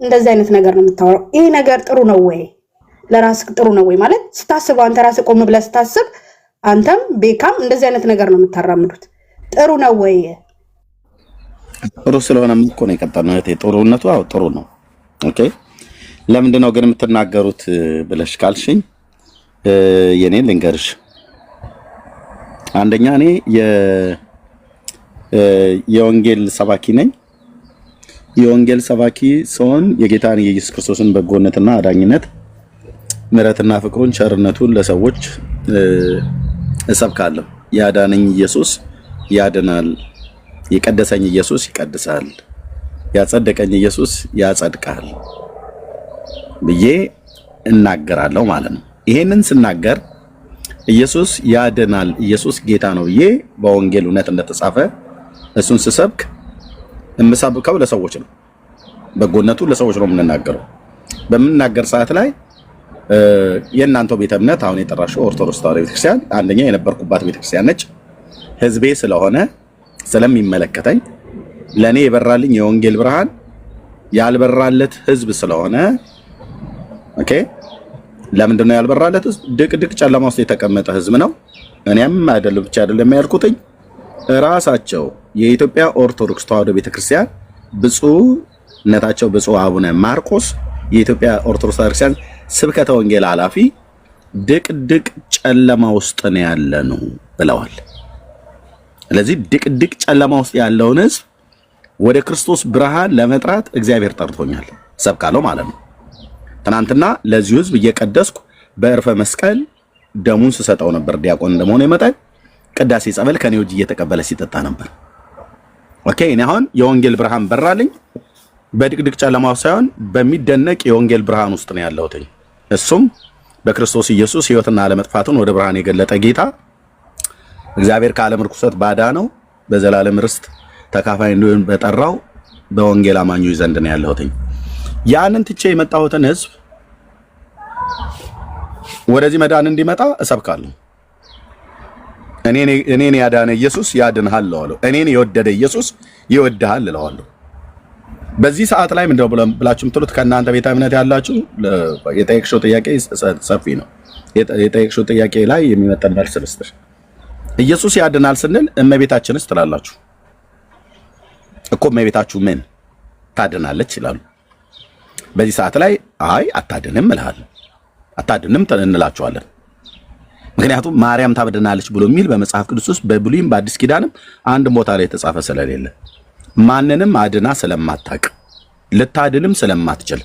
እንደዚህ አይነት ነገር ነው የምታወራው። ይሄ ነገር ጥሩ ነው ወይ? ለራስህ ጥሩ ነው ወይ? ማለት ስታስበው አንተ ራስህ ቆም ብለህ ስታስብ አንተም ቤካም እንደዚህ አይነት ነገር ነው የምታራምዱት። ጥሩ ነው ወይ? ጥሩ ስለሆነ እኮ ነው የቀጠልነው እህቴ። ጥሩነቱ አዎ ጥሩ ነው። ኦኬ ለምንድን ነው ግን የምትናገሩት ብለሽ ካልሽኝ የኔን ልንገርሽ። አንደኛ እኔ የወንጌል ሰባኪ ነኝ። የወንጌል ሰባኪ ሲሆን የጌታን የኢየሱስ ክርስቶስን በጎነትና አዳኝነት ምሕረትና ፍቅሩን ቸርነቱን ለሰዎች እሰብካለሁ። ያዳነኝ ኢየሱስ ያድናል፣ የቀደሰኝ ኢየሱስ ይቀድሳል፣ ያጸደቀኝ ኢየሱስ ያጸድቃል ብዬ እናገራለሁ ማለት ነው። ይሄንን ስናገር ኢየሱስ ያድናል፣ ኢየሱስ ጌታ ነው ብዬ በወንጌል እውነት እንደተጻፈ እሱን ስሰብክ የምሰብከው ለሰዎች ነው። በጎነቱ ለሰዎች ነው የምንናገረው። በምንናገር ሰዓት ላይ የእናንተው ቤተ እምነት አሁን የጠራሽው ኦርቶዶክስ ተዋሕዶ ቤተክርስቲያን አንደኛ የነበርኩባት ቤተክርስቲያን ነች። ህዝቤ ስለሆነ ስለሚመለከተኝ ለኔ የበራልኝ የወንጌል ብርሃን ያልበራለት ህዝብ ስለሆነ ኦኬ። ለምንድን ነው ያልበራለት ህዝብ? ድቅድቅ ጨለማ ውስጥ የተቀመጠ ህዝብ ነው። እኔም አይደለም ብቻ አይደለም ያልኩትኝ ራሳቸው የኢትዮጵያ ኦርቶዶክስ ተዋሕዶ ቤተክርስቲያን ብፁዕነታቸው ብፁዕ አቡነ ማርቆስ የኢትዮጵያ ኦርቶዶክስ ቤተክርስቲያን ስብከተ ወንጌል ኃላፊ ድቅድቅ ጨለማ ውስጥ ነው ያለነው ብለዋል። ስለዚህ ድቅድቅ ጨለማ ውስጥ ያለውን ህዝብ ወደ ክርስቶስ ብርሃን ለመጥራት እግዚአብሔር ጠርቶኛል፣ ሰብካለሁ ማለት ነው። ትናንትና ለዚሁ ህዝብ እየቀደስኩ በእርፈ መስቀል ደሙን ስሰጠው ነበር። ዲያቆን እንደመሆነ ይመጣል ቅዳሴ ጸበል ከኔ እጅ እየተቀበለ ሲጠጣ ነበር። ኦኬ እኔ አሁን የወንጌል ብርሃን በራልኝ። በድቅድቅ ጨለማ ሳይሆን በሚደነቅ የወንጌል ብርሃን ውስጥ ነው ያለሁት። እሱም በክርስቶስ ኢየሱስ ህይወትና ዓለመጥፋቱን ወደ ብርሃን የገለጠ ጌታ እግዚአብሔር ከዓለም ርኩሰት ባዳነው በዘላለም ርስት ተካፋይ እንዲሆን በጠራው በወንጌል አማኞች ዘንድ ነው ያለሁት። ያንን ትቼ የመጣሁትን ህዝብ ወደዚህ መዳን እንዲመጣ እሰብካለሁ። እኔን ያዳነ ኢየሱስ ያድንሃል እለዋለሁ። እኔን የወደደ ኢየሱስ ይወድሃል እለዋለሁ። በዚህ ሰዓት ላይ ምንድነው ብላችሁ የምትሉት ከእናንተ ቤተ እምነት ያላችሁ የጠየቅሽው ጥያቄ ሰፊ ነው። የጠየቅሽው ጥያቄ ላይ የሚመጠን መልስ ልስጥሽ። ኢየሱስ ያድናል ስንል እመቤታችንስ ትላላችሁ እኮ። እመቤታችሁ ምን ታድናለች ይላሉ። በዚህ ሰዓት ላይ አይ አታድንም እልሃለሁ፣ አታድንም እንላችኋለን። ምክንያቱም ማርያም ታድናለች ብሎ የሚል በመጽሐፍ ቅዱስ ውስጥ በብሉይም በአዲስ ኪዳንም አንድ ቦታ ላይ የተጻፈ ስለሌለ ማንንም አድና ስለማታውቅ ልታድንም ስለማትችል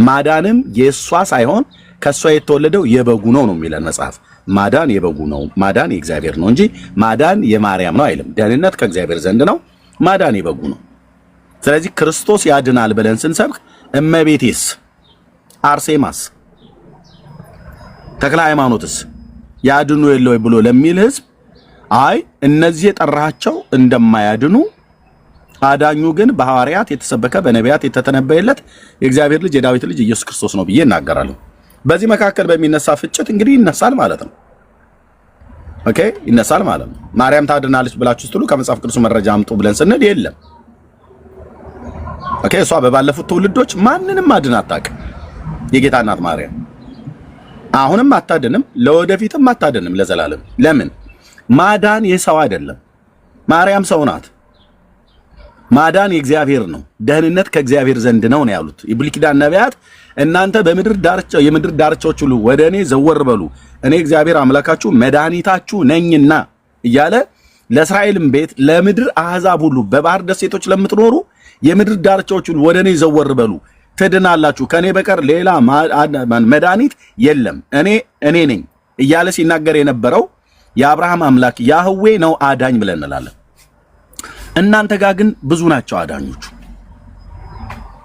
ማዳንም የእሷ ሳይሆን ከእሷ የተወለደው የበጉ ነው የሚለን መጽሐፍ። ማዳን የበጉ ነው፣ ማዳን የእግዚአብሔር ነው እንጂ ማዳን የማርያም ነው አይልም። ደህንነት ከእግዚአብሔር ዘንድ ነው፣ ማዳን የበጉ ነው። ስለዚህ ክርስቶስ ያድናል ብለን ስንሰብክ እመቤቴስ፣ አርሴማስ፣ ተክለ ሃይማኖትስ ያድኑ የለው ብሎ ለሚል ህዝብ አይ እነዚህ የጠራቸው እንደማያድኑ አዳኙ ግን በሐዋርያት የተሰበከ በነቢያት የተተነበየለት የእግዚአብሔር ልጅ የዳዊት ልጅ ኢየሱስ ክርስቶስ ነው ብዬ እናገራለሁ። በዚህ መካከል በሚነሳ ፍጭት እንግዲህ ይነሳል ማለት ነው። ኦኬ ይነሳል ማለት ነው። ማርያም ታድናለች ብላችሁ ስትሉ ከመጽሐፍ ቅዱስ መረጃ አምጡ ብለን ስንል የለም። ኦኬ እሷ በባለፉት ትውልዶች ማንንም አድና አታውቅም። የጌታ እናት ማርያም አሁንም አታድንም፣ ለወደፊትም አታድንም ለዘላለም። ለምን? ማዳን የሰው አይደለም። ማርያም ሰው ናት። ማዳን የእግዚአብሔር ነው። ደህንነት ከእግዚአብሔር ዘንድ ነው ያሉት የብሉይ ኪዳን ነቢያት። እናንተ የምድር ዳርቻዎች ሁሉ ወደ እኔ ዘወር በሉ፣ እኔ እግዚአብሔር አምላካችሁ መድኃኒታችሁ ነኝና እያለ ለእስራኤልም ቤት ለምድር አሕዛብ ሁሉ በባህር ደሴቶች ለምትኖሩ የምድር ዳርቻዎች ሁሉ ወደ እኔ ዘወር በሉ ትድናላችሁ፣ ከኔ በቀር ሌላ መድኃኒት የለም፣ እኔ ነኝ እያለ ሲናገር የነበረው የአብርሃም አምላክ ያህዌ ነው አዳኝ ብለን እንላለን። እናንተ ጋር ግን ብዙ ናቸው አዳኞቹ።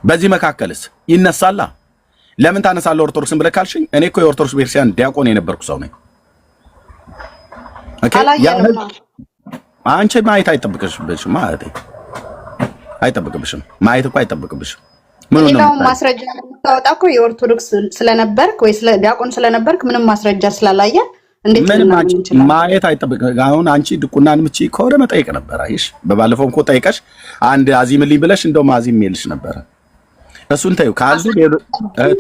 በዚህ መካከልስ ይነሳላ። ለምን ታነሳለህ ኦርቶዶክስን ብለህ ካልሽኝ፣ እኔ እኮ የኦርቶዶክስ ቤተክርስቲያን ዲያቆን የነበርኩ ሰው ነኝ። ኦኬ አንቺ ማየት አይጠብቅብሽም ማለት አይጠብቅብሽም፣ ማየት እኮ አይጠብቅብሽም። ምንም ማስረጃ የምታወጣ እኮ የኦርቶዶክስ ስለነበርክ ወይ ስለ ዲያቆን ስለነበርክ ምንም ማስረጃ ስላላየ እንዴት ነው ማየት አይጠብቅም። አሁን አንቺ ድቁናን ምቺ ከሆነ መጠየቅ ነበር። አይሽ በባለፈው እኮ ጠይቀሽ አንድ አዚምልኝ ብለሽ እንደውም አዚም ይልሽ ነበር። እሱን ተይው ካሉ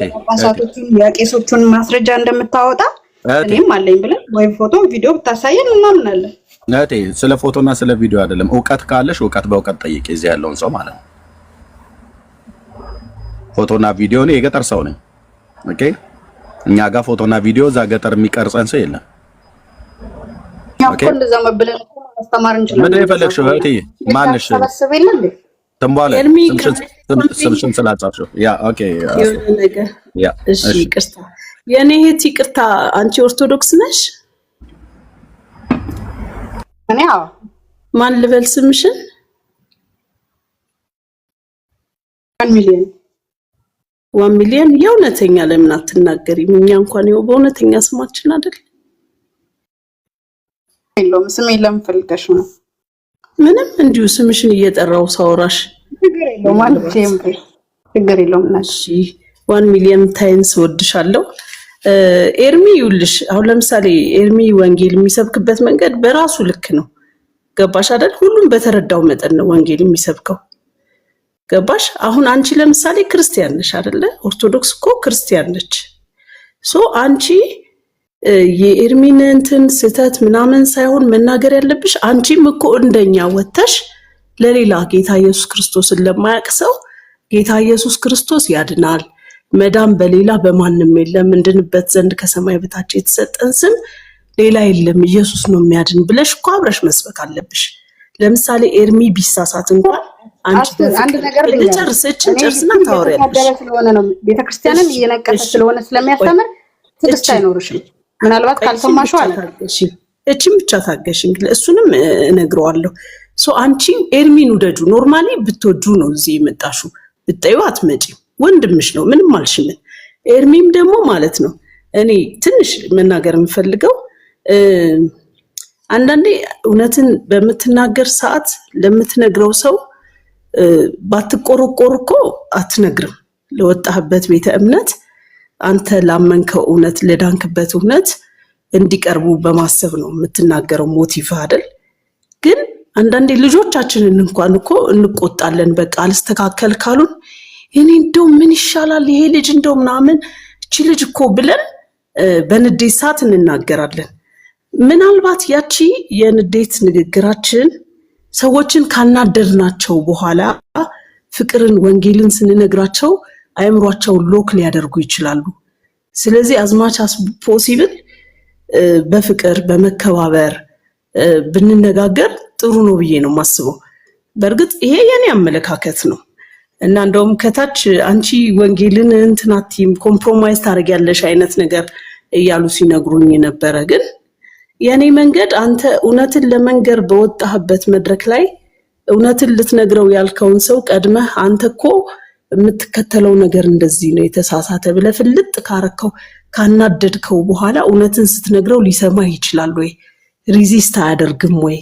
ጳጳሳቶቹን የቄሶቹን ማስረጃ እንደምታወጣ እኔም አለኝ ብለን ወይ ፎቶ ቪዲዮ ብታሳየን እናምናለን። እህቴ ስለ ፎቶና ስለ ቪዲዮ አይደለም። እውቀት ካለሽ እውቀት በእውቀት ጠይቂ፣ እዚህ ያለውን ሰው ማለት ነው። ፎቶና ቪዲዮ ነው። የገጠር ሰው ነኝ። ኦኬ እኛ ጋር ፎቶና ቪዲዮ እዛ ገጠር የሚቀርጸን ሰው የለም። ኦኬ እንደዛ መብለን ማስተማር እንችላለን። ምን የፈለግሽው እህቴ? ማንሽ ተንቧለ ስምሽን ስላጻፍሽው ያ ኦኬ ያ እሺ ይቅርታ የኔ እህት ይቅርታ። አንቺ ኦርቶዶክስ ነሽ? እኔ አዎ። ማን ልበል ስምሽን? 1 ሚሊዮን የእውነተኛ ለምን አትናገሪም? እኛ እንኳን ይኸው በእውነተኛ ስማችን አይደል? የለውም ስም የለም ፈልገሽ ነው። ምንም እንዲሁ ስምሽን እየጠራው ሳውራሽ ችግር የለውም ማለት ችግር የለውም። እሺ 1 ሚሊዮን ታይምስ ወድሻለሁ። ኤርሚ ይውልሽ አሁን ለምሳሌ ኤርሚ ወንጌል የሚሰብክበት መንገድ በራሱ ልክ ነው። ገባሽ አይደል? ሁሉም በተረዳው መጠን ነው ወንጌል የሚሰብከው። ገባሽ? አሁን አንቺ ለምሳሌ ክርስቲያን ነሽ አይደለ? ኦርቶዶክስ እኮ ክርስቲያን ነች። ሶ አንቺ የኤርሚን እንትን ስህተት ምናምን ሳይሆን መናገር ያለብሽ አንቺም እኮ እንደኛ ወተሽ ለሌላ ጌታ ኢየሱስ ክርስቶስን ለማያውቅ ሰው ጌታ ኢየሱስ ክርስቶስ ያድናል፣ መዳን በሌላ በማንም የለም፣ እንድንበት ዘንድ ከሰማይ በታች የተሰጠን ስም ሌላ የለም፣ ኢየሱስ ነው የሚያድን ብለሽ እኮ አብረሽ መስበክ አለብሽ። ለምሳሌ ኤርሚ ቢሳሳት እንኳን አንቺ አንድ ነገር ጨርስና ታወሪያለሽ። ስለሆነ ነው ቤተክርስቲያንን እየነቀሰ ስለሆነ ስለሚያስተምር ትዕግስት አይኖርሽም። ምናልባት ካልሰማሽው አለ እቺም ብቻ ታገሽ እንግዲህ እሱንም እነግረዋለሁ። ሶ አንቺ ኤርሚን ውደዱ። ኖርማሊ ብትወዱ ነው እዚህ የመጣሹ፣ ብትጠዩ አትመጪም። ወንድምሽ ነው ምንም አልሽምን። ኤርሚም ደግሞ ማለት ነው እኔ ትንሽ መናገር የምፈልገው አንዳንዴ እውነትን በምትናገር ሰዓት ለምትነግረው ሰው ባትቆረቆር እኮ አትነግርም። ለወጣህበት ቤተ እምነት አንተ ላመንከው እውነት ለዳንክበት እውነት እንዲቀርቡ በማሰብ ነው የምትናገረው። ሞቲቭ አይደል? ግን አንዳንዴ ልጆቻችንን እንኳን እኮ እንቆጣለን። በቃ አልስተካከል ካሉን እኔ እንደው ምን ይሻላል ይሄ ልጅ እንደው ምናምን እቺ ልጅ እኮ ብለን በንዴት ሰዓት እንናገራለን። ምናልባት ያቺ የንዴት ንግግራችን ሰዎችን ካናደድናቸው በኋላ ፍቅርን ወንጌልን ስንነግራቸው አእምሯቸው ሎክ ሊያደርጉ ይችላሉ። ስለዚህ አዝማች አስ ፖሲብል በፍቅር በመከባበር ብንነጋገር ጥሩ ነው ብዬ ነው የማስበው። በእርግጥ ይሄ የኔ አመለካከት ነው እና እንደውም ከታች አንቺ ወንጌልን እንትናቲም ኮምፕሮማይዝ ታደርጊያለሽ አይነት ነገር እያሉ ሲነግሩኝ ነበረ። ግን የኔ መንገድ አንተ እውነትን ለመንገር በወጣህበት መድረክ ላይ እውነትን ልትነግረው ያልከውን ሰው ቀድመህ አንተ እኮ የምትከተለው ነገር እንደዚህ ነው የተሳሳተ ብለህ ፍልጥ ካረከው ካናደድከው በኋላ እውነትን ስትነግረው ሊሰማ ይችላል ወይ? ሪዚስት አያደርግም ወይ?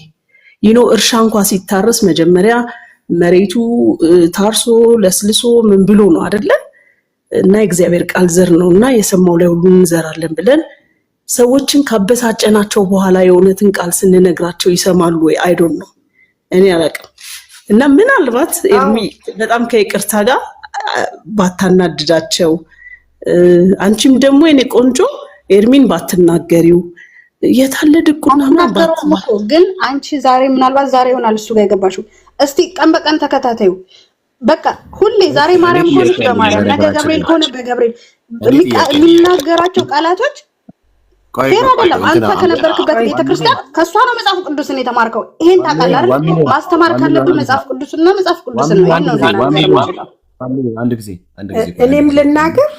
እርሻ እንኳን ሲታረስ መጀመሪያ መሬቱ ታርሶ ለስልሶ ምን ብሎ ነው አይደለ? እና የእግዚአብሔር ቃል ዘር ነውና የሰማው ላይ ሁሉ እንዘራለን ብለን ሰዎችን ካበሳጨናቸው በኋላ የእውነትን ቃል ስንነግራቸው ይሰማሉ ወይ? አይ ዶንት ኖ፣ እኔ አላውቅም። እና ምናልባት በጣም ከይቅርታ ጋር ባታናድዳቸው፣ አንቺም ደግሞ የኔ ቆንጆ ኤርሚን ባትናገሪው የታለ ድቁና ማለት ግን አንቺ ዛሬ ምናልባት ዛሬ ይሆናል እሱ ጋር የገባሽው። እስቲ ቀን በቀን ተከታታዩ በቃ ሁሌ ዛሬ ማርያም ሆነች በማርያም ነገ ገብርኤል ሆነ በገብርኤል የሚናገራቸው ቃላቶች ፌር አይደለም። አንተ ከነበርክበት ቤተክርስቲያን ከሷ ነው መጽሐፍ ቅዱስን የተማርከው። ይሄን ታውቃለህ አይደል? ማስተማር ካለብህ መጽሐፍ ቅዱስና መጽሐፍ ቅዱስን ነው። አንድ ጊዜ እኔም ልናገር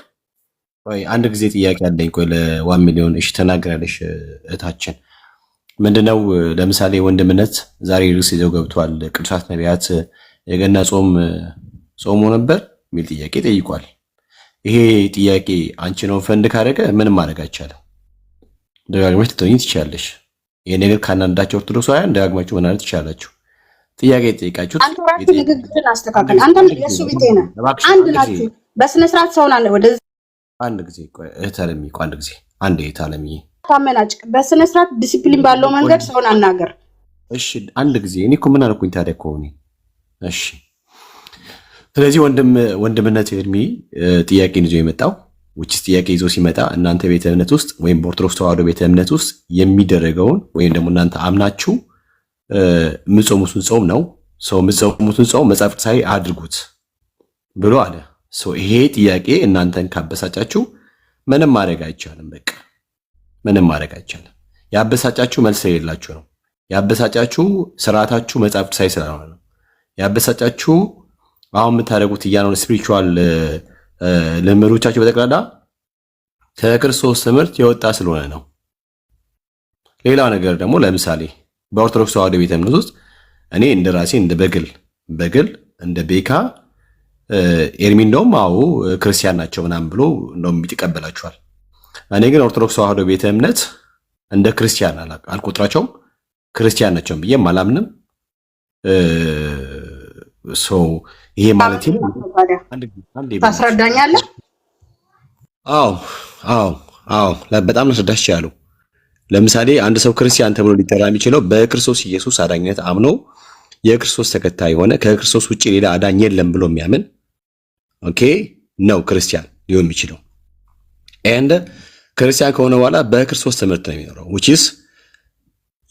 ወይ አንድ ጊዜ ጥያቄ አለኝ። ቆይ ለ1 ሚሊዮን እሺ ተናገራለሽ እህታችን። ምንድነው ለምሳሌ ወንድምነት ዛሬ ርዕስ ይዘው ገብቷል። ቅዱሳት ነቢያት የገና ጾሙ ነበር የሚል ጥያቄ ጠይቋል። ይሄ ጥያቄ አንቺ ነው ፈንድ ካደረገ ምንም ማድረግ አይቻልም። ደጋግመሽ ትተውኝ ትችላለሽ። ይሄ ነገር ካናንዳቸው ኦርቶዶክሳውያን ደጋግማችሁ መናገር ትችላላችሁ። ጥያቄ ጠይቃችሁት አንተ ራስህ ንግግርን አስተካከል። አንተም የሱ ቢጤ ነህ። አንድ ናችሁ። በስነ ስርዓት ሰውን አለ ወደ አንድ ጊዜ ቆይ እህት አለምዬ አንድ ጊዜ አንዴ እህት አለምዬ ታመናጭ በስነ ስርዓት ዲሲፕሊን ባለው መንገድ ሰውን አናገር። እሺ አንድ ጊዜ እኔ እኮ ምን አልኩኝ ታዲያ እኮ እኔ እሺ። ስለዚህ ወንድምነት ኤርሚ ጥያቄን ይዞ የመጣው ውጭ ጥያቄ ይዞ ሲመጣ እናንተ ቤተ እምነት ውስጥ ወይም በኦርቶዶክስ ተዋህዶ ቤተ እምነት ውስጥ የሚደረገውን ወይም ደግሞ እናንተ አምናችሁ ምጾሙትን ጾም ነው ሰው ምጾሙትን ጾም መጽሐፍ ቅዱሳዊ አድርጉት ብሎ አለ። ይሄ ጥያቄ እናንተን ካበሳጫችሁ ምንም ማድረግ አይቻልም። በቃ ምንም ማድረግ አይቻልም። ያበሳጫችሁ መልስ የሌላችሁ ነው። ያበሳጫችሁ ስርዓታችሁ መጽሐፍ ቅዱሳዊ ስላልሆነ ነው። ያበሳጫችሁ አሁን የምታደርጉት እያነውን ስፒሪቹዋል ልምዶቻችሁ በጠቅላላ ከክርስቶስ ትምህርት የወጣ ስለሆነ ነው። ሌላው ነገር ደግሞ ለምሳሌ በኦርቶዶክስ ተዋህዶ ቤተ እምነት ውስጥ እኔ እንደ ራሴ እንደ በግል እንደ ቤካ ኤርሚ እንደውም አዎ ክርስቲያን ናቸው ምናምን ብሎ እንደውም ይተቀበላቸዋል። እኔ ግን ኦርቶዶክስ ተዋህዶ ቤተ እምነት እንደ ክርስቲያን አልቆጥራቸውም። ክርስቲያን ናቸው ብዬ አላምንም። ይሄ ማለት ነው ታስረዳኛለህ? አዎ በጣም ላስረዳሽ ይችላሉ። ለምሳሌ አንድ ሰው ክርስቲያን ተብሎ ሊጠራ የሚችለው በክርስቶስ ኢየሱስ አዳኝነት አምኖ የክርስቶስ ተከታይ ሆነ ከክርስቶስ ውጪ ሌላ አዳኝ የለም ብሎ የሚያምን ኦኬ ነው ክርስቲያን ሊሆን የሚችለው። ኤንድ ክርስቲያን ከሆነ በኋላ በክርስቶስ ትምህርት ነው የሚኖረው which is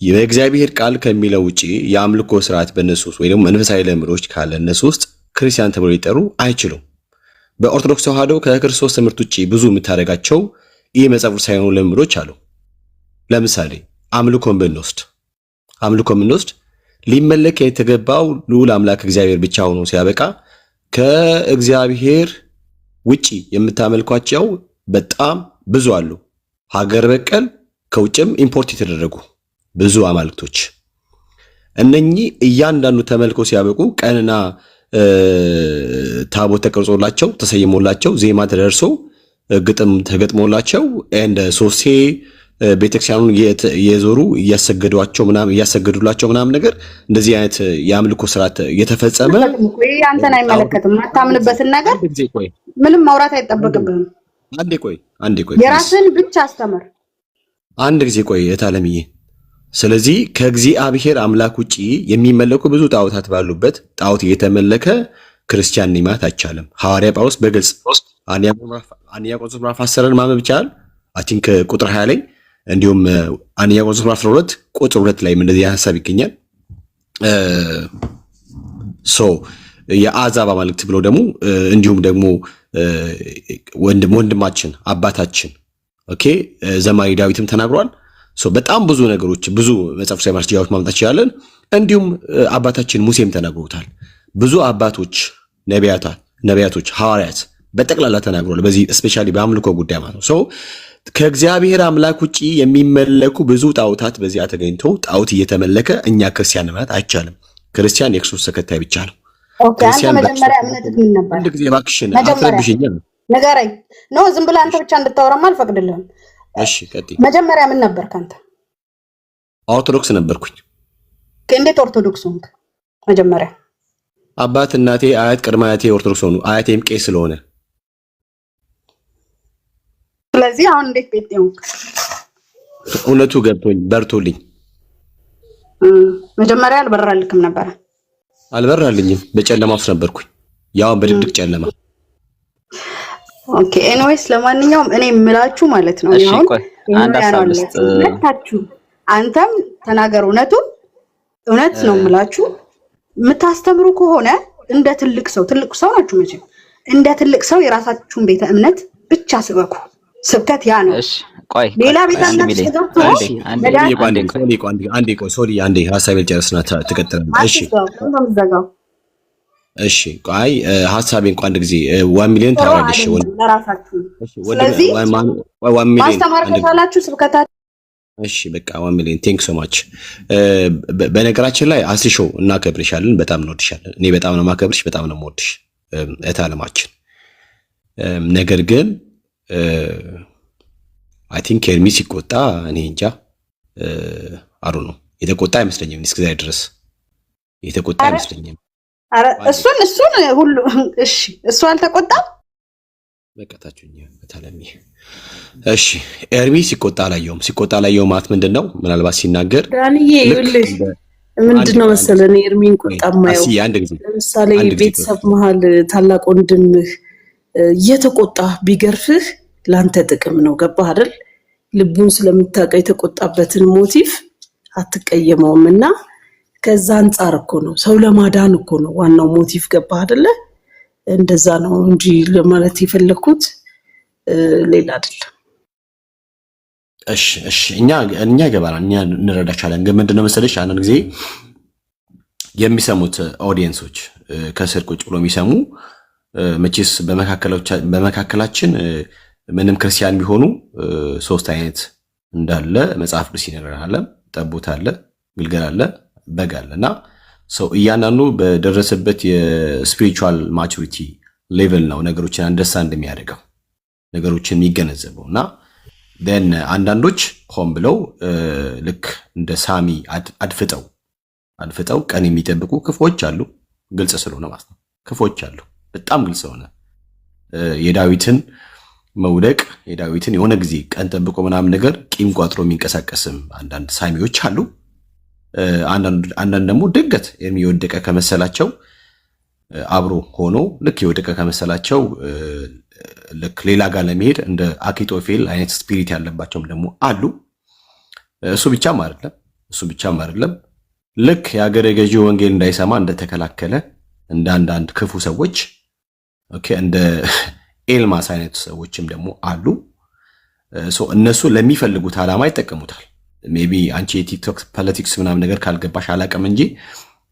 የእግዚአብሔር ቃል ከሚለው ውጪ የአምልኮ ስርዓት በእነሱ ውስጥ ወይ ደግሞ መንፈሳዊ ልምዶች ካለ እነሱ ውስጥ ክርስቲያን ተብሎ ሊጠሩ አይችሉም። በኦርቶዶክስ ተዋህዶ ከክርስቶስ ትምህርት ውጪ ብዙ የምታደርጋቸው ይህ መጽሐፍ ቅዱሳዊ የሆኑ ልምዶች አሉ። ለምሳሌ አምልኮን ብንወስድ ሊመለክ የተገባው ልዑል አምላክ እግዚአብሔር ብቻ ሆኖ ሲያበቃ ከእግዚአብሔር ውጪ የምታመልኳቸው በጣም ብዙ አሉ። ሀገር በቀል ከውጭም ኢምፖርት የተደረጉ ብዙ አማልክቶች። እነኚህ እያንዳንዱ ተመልከው ሲያበቁ ቀንና ታቦት ተቀርጾላቸው ተሰይሞላቸው ዜማ ተደርሶ ግጥም ተገጥሞላቸው እንደ ሶሴ ቤተክርስቲያኑን የዞሩ እያሰገዱላቸው ምናምን ነገር እንደዚህ አይነት የአምልኮ ስርዓት የተፈጸመ አንተን አይመለከትም። አታምንበትን ነገር ምንም ማውራት አይጠበቅብህም። አንዴ ቆይ የራስን ብቻ አስተምር። አንድ ጊዜ ቆይ እታለምዬ። ስለዚህ ከእግዚአብሔር አምላክ ውጪ የሚመለኩ ብዙ ጣዖታት ባሉበት ጣዖት እየተመለከ ክርስቲያን ማለት አይቻልም። ሐዋርያ ጳውሎስ በግልጽ አንደኛ ቆሮንቶስ ምዕራፍ 10 ማንበብ ይቻላል። አይ ቲንክ ቁጥር 20 ላይ እንዲሁም አንደኛ ቆሮንቶስ ምዕራፍ 12 ቁጥር 2 ላይ እንደዚህ ሐሳብ ይገኛል። የአሕዛብ አማልክት ብለው ደግሞ እንዲሁም ደግሞ ወንድማችን አባታችን ኦኬ ዘማሪ ዳዊትም ተናግሯል። በጣም ብዙ ነገሮች ብዙ መጽሐፍ ቅዱሳዊ ማስረጃዎች ማምጣት ይችላለን። እንዲሁም አባታችን ሙሴም ተናግሮታል። ብዙ አባቶች ነቢያቶች ሐዋርያት በጠቅላላ ተናግሯል። በዚህ ስፔሻሊ በአምልኮ ጉዳይ ማለት ነው። ከእግዚአብሔር አምላክ ውጪ የሚመለኩ ብዙ ጣዖታት በዚያ ተገኝተው ጣዖት እየተመለከ እኛ ክርስቲያን ማለት አይቻልም። ክርስቲያን የክርስቶስ ተከታይ ብቻ ነው። ኦኬ አንተ መጀመሪያ እምነትህ ምን ነበር? አንድ ጊዜ እባክሽን አትረብሽኝ። ንገረኝ። ነው ዝም ብለህ አንተ ብቻ እንድታወራማ አልፈቅድልህም። እሺ ቀጥይ። መጀመሪያ ምን ነበር ካንተ? ኦርቶዶክስ ነበርኩኝ። እንዴት ኦርቶዶክስ ሆንክ? መጀመሪያ አባት እናቴ አያት ቅድመ አያቴ ኦርቶዶክስ ሆኑ አያቴም ቄስ ስለሆነ ስለዚህ አሁን እንዴት ቤት ነው እውነቱ ገብቶኝ በርቶልኝ መጀመሪያ አልበራልክም ነበር አልበራልኝም በጨለማ ውስጥ ነበርኩኝ ያው በድቅድቅ ጨለማ ኦኬ ኤኒዌይስ ለማንኛውም እኔ የምላችሁ ማለት ነው እሺ ቆይ አንድ ሐሳብ ልስጥ አንተም ተናገር እውነት ነው የምላችሁ የምታስተምሩ ከሆነ እንደ ትልቅ ሰው ናችሁ መቼም እንደ ትልቅ ሰው የራሳችሁን ቤተ እምነት ብቻ ስበኩ ስብከት ያ ነው እሺ ቆይ ሌላ ቤተ እምነት ተገብቶ አንዴ ቆይ ሶሪ አንዴ ሐሳቤን ጨርስና ትቀጥላለህ እሺ ቆይ ሐሳቤን አንድ ጊዜ 1 ሚሊዮን ታራለሽ ለራሳችሁ ስለዚህ 1 ሚሊዮን ማስተማር ከቻላችሁ ስብከታችሁ እሺ በቃ 1 ሚሊዮን ቴንክ ሶ ማች በነገራችን ላይ አስሾ እናከብርሻለን በጣም እንወድሻለን እኔ በጣም ነው ማከብርሽ በጣም ነው የምወድሽ እታለማችን ነገር ግን አይ ቲንክ ኤርሚ ሲቆጣ እኔ እንጃ አሩ ነው የተቆጣ አይመስለኝም እስከዛሬ ድረስ የተቆጣ አይመስለኝም አረ እሱን ሁሉ እሺ እሱ አልተቆጣም በቃታችሁኝ በታለሚ እሺ ኤርሚ ሲቆጣ አላየውም ማለት ምንድነው ምናልባት ሲናገር ዳንዬ ይልህ ምንድነው መሰለኝ ኤርሚን ቆጣማየው ለምሳሌ ቤተሰብ መሃል ታላቅ ወንድምህ እየተቆጣ ቢገርፍህ ላንተ ጥቅም ነው ገባህ አይደል ልቡን ስለምታውቀው የተቆጣበትን ሞቲቭ አትቀየመውምና ከዛ አንፃር እኮ ነው ሰው ለማዳን እኮ ነው ዋናው ሞቲቭ ገባህ አይደለ እንደዛ ነው እንጂ ለማለት የፈለኩት ሌላ አይደለም እሺ እኛ ገባና እኛ እንረዳቻለን ግን ምንድነው መሰለሽ አንድ ጊዜ የሚሰሙት ኦዲየንሶች ከስር ቁጭ ብሎ የሚሰሙ መቼስ በመካከላችን ምንም ክርስቲያን ቢሆኑ ሶስት አይነት እንዳለ መጽሐፍ ቅዱስ ይነግረናል ጠቦት አለ ግልገል አለ በግ አለና ሰው እያንዳንዱ በደረሰበት የስፒሪቹዋል ማቹሪቲ ሌቨል ነው ነገሮችን አንደርስታንድ የሚያደርገው ነገሮችን የሚገነዘበውና then አንዳንዶች ሆን ብለው ልክ እንደ ሳሚ አድፍጠው ቀን የሚጠብቁ ክፎች አሉ ግልጽ ስለሆነ ማለት ነው ክፎች አሉ በጣም ግልጽ ሆነ የዳዊትን መውደቅ የዳዊትን የሆነ ጊዜ ቀን ጠብቆ ምናምን ነገር ቂም ቋጥሮ የሚንቀሳቀስም አንዳንድ ሳሚዎች አሉ አንዳንድ ደግሞ ድንገት የሚወደቀ ከመሰላቸው አብሮ ሆኖ ልክ የወደቀ ከመሰላቸው ልክ ሌላ ጋር ለመሄድ እንደ አኪጦፌል አይነት ስፒሪት ያለባቸውም ደግሞ አሉ እሱ ብቻም አይደለም ልክ የአገረ ገዢ ወንጌል እንዳይሰማ እንደተከላከለ እንደ አንዳንድ ክፉ ሰዎች ኦኬ እንደ ኤልማስ አይነት ሰዎችም ደግሞ አሉ እነሱ ለሚፈልጉት ዓላማ ይጠቀሙታል ሜቢ አንቺ የቲክቶክ ፖለቲክስ ምናምን ነገር ካልገባሽ አላቀም እንጂ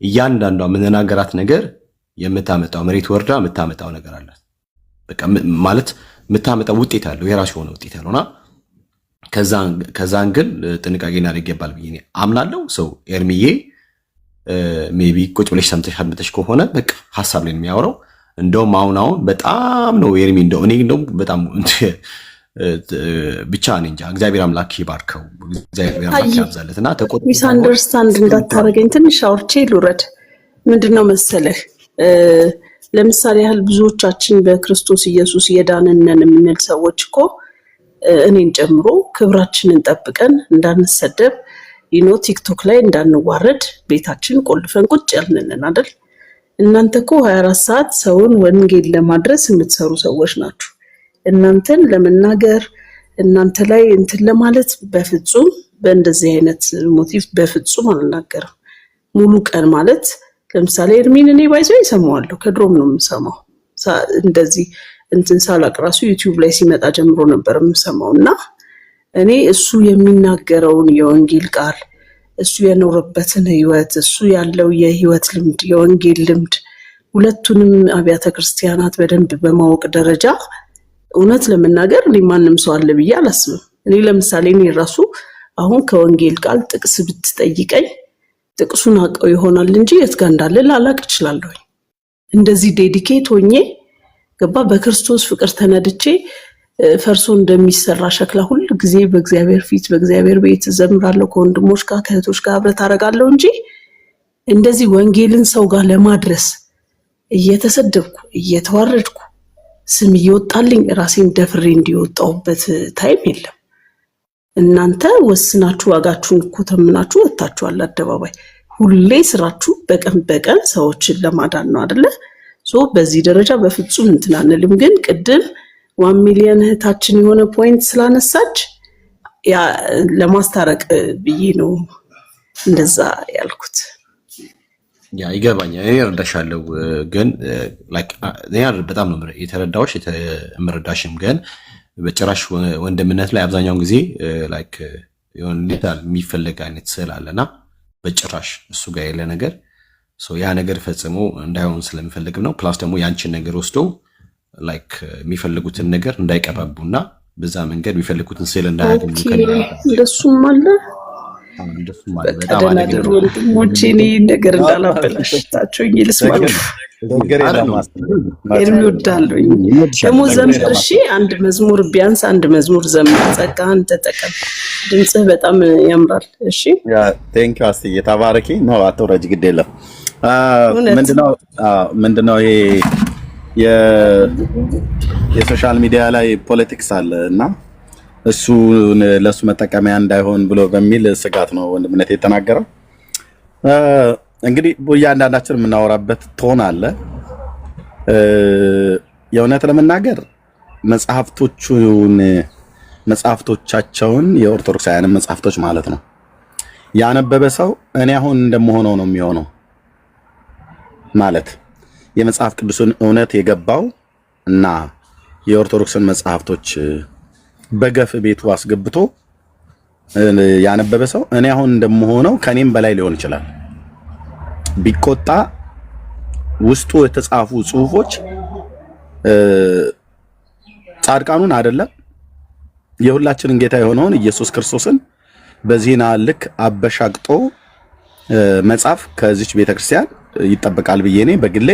እያንዳንዷ ምንናገራት ነገር የምታመጣው መሬት ወርዳ የምታመጣው ነገር አለ በቃ ማለት የምታመጣው ውጤት አለው የራሱ የሆነ ውጤት አለውና ከዛን ግን ጥንቃቄ እናደርግ ይገባል ብዬ አምናለሁ ሰው ኤርሚዬ ሜቢ ቁጭ ብለሽ ሰምተሽ ከሆነ በቃ ሐሳብ ላይ የሚያወራው እንደውም አሁን በጣም ነው ኤርሚ እንደው በጣም ብቻ ነኝ እንጂ እግዚአብሔር አምላክ ይባርከው እግዚአብሔር አምላክ ያብዛለትና ሚስ አንደርስታንድ እንዳታረገኝ ትንሽ አውርቼ ልውረድ ምንድነው መሰለህ ለምሳሌ ያህል ብዙዎቻችን በክርስቶስ ኢየሱስ የዳንነን የምንል ሰዎች እኮ እኔን ጨምሮ ክብራችንን ጠብቀን እንዳንሰደብ ቲክቶክ ላይ እንዳንዋረድ ቤታችን ቆልፈን ቁጭ ያልነን አይደል እናንተ እኮ 24 ሰዓት ሰውን ወንጌል ለማድረስ የምትሰሩ ሰዎች ናችሁ እናንተን ለመናገር እናንተ ላይ እንትን ለማለት በፍጹም በእንደዚህ አይነት ሞቲቭ በፍጹም አልናገርም ሙሉ ቀን ማለት ለምሳሌ ኤርሚን እኔ ባይዘው ይሰማዋለሁ ከድሮም ነው የምሰማው እንደዚህ እንትን ሳላቅ ራሱ ዩቲዩብ ላይ ሲመጣ ጀምሮ ነበር የምሰማውና እኔ እሱ የሚናገረውን የወንጌል ቃል እሱ የኖረበትን ህይወት እሱ ያለው የህይወት ልምድ የወንጌል ልምድ ሁለቱንም አብያተ ክርስቲያናት በደንብ በማወቅ ደረጃ እውነት ለመናገር እኔ ማንም ሰው አለ ብዬ አላስብም እኔ ለምሳሌ እኔ ራሱ አሁን ከወንጌል ቃል ጥቅስ ብትጠይቀኝ ጥቅሱን አውቀው ይሆናል እንጂ የት ጋር እንዳለ ላላቅ እችላለሁ እንደዚህ ዴዲኬት ሆኜ ገባ በክርስቶስ ፍቅር ተነድቼ ፈርሶ እንደሚሰራ ሸክላ ሁሉ ጊዜ በእግዚአብሔር ፊት በእግዚአብሔር ቤት ዘምራለሁ ከወንድሞች ጋር ከእህቶች ጋር አብረት አረጋለሁ እንጂ እንደዚህ ወንጌልን ሰው ጋር ለማድረስ እየተሰደብኩ እየተዋረድኩ ስም እየወጣልኝ ራሴን ደፍሬ እንዲወጣውበት ታይም የለም። እናንተ ወስናችሁ ዋጋችሁን እኮ ተምናችሁ ወጣችኋል አደባባይ። ሁሌ ስራችሁ በቀን በቀን ሰዎችን ለማዳን ነው አይደለ? በዚህ ደረጃ በፍጹም እንትን አንልም። ግን ቅድም 1 ሚሊዮን እህታችን የሆነ ፖይንት ስላነሳች ያ ለማስታረቅ ብዬ ነው እንደዛ ያልኩት። ያ ይገባኛል። እኔ እረዳሻለሁ። ግን ላይክ እኔ በጣም ነው የተረዳሁሽ የምረዳሽም ግን በጭራሽ ወንድምነት ላይ አብዛኛውን ጊዜ ላይክ የሆነ ሊታል የሚፈልግ አይነት ስዕል አለና በጭራሽ እሱ ጋር ያለ ነገር ያ ነገር ፈጽሞ እንዳይሆን ስለሚፈልግ ነው። ፕላስ ደግሞ ያንቺን ነገር ወስዶ ላይክ የሚፈልጉትን ነገር እንዳይቀባቡና በዛ መንገድ የሚፈልጉትን ስዕል እንዳያገኙ እንደሱም አለ። በጣም አደረገ ወንድሞቼ እኔ ነገር እንዳላበላሽታቸው ይልስማሉ ይወዳሉኝ ደግሞ ዘምር። እሺ አንድ መዝሙር ቢያንስ አንድ መዝሙር ዘምር። ጸጋህን ተጠቀም። ድምጽህ በጣም ያምራል። እሺ ያ ቴንክ ዩ አስቲ የተባረኪ ነው። አትወረጅ ግድ የለም። ምንድነው ይሄ የሶሻል ሚዲያ ላይ ፖለቲክስ አለ እና እሱ ለሱ መጠቀሚያ እንዳይሆን ብሎ በሚል ስጋት ነው ወንድምነት የተናገረው። እንግዲህ እያንዳንዳችን የምናወራበት ቶን አለ። የእውነት ለመናገር መጽሐፍቶቻቸውን የኦርቶዶክሳውያን መጽሐፍቶች ማለት ነው ያነበበ ሰው እኔ አሁን እንደምሆነው ነው የሚሆነው ማለት የመጽሐፍ ቅዱስን እውነት የገባው እና የኦርቶዶክስን መጽሐፍቶች በገፍ ቤቱ አስገብቶ ያነበበ ሰው እኔ አሁን እንደምሆነው ከኔም በላይ ሊሆን ይችላል። ቢቆጣ ውስጡ የተጻፉ ጽሁፎች ጻድቃኑን አይደለም የሁላችንን ጌታ የሆነውን ኢየሱስ ክርስቶስን በዚህና ልክ አበሻቅጦ መጽሐፍ ከዚች ቤተክርስቲያን ይጠበቃል ብዬ እኔ በግሌ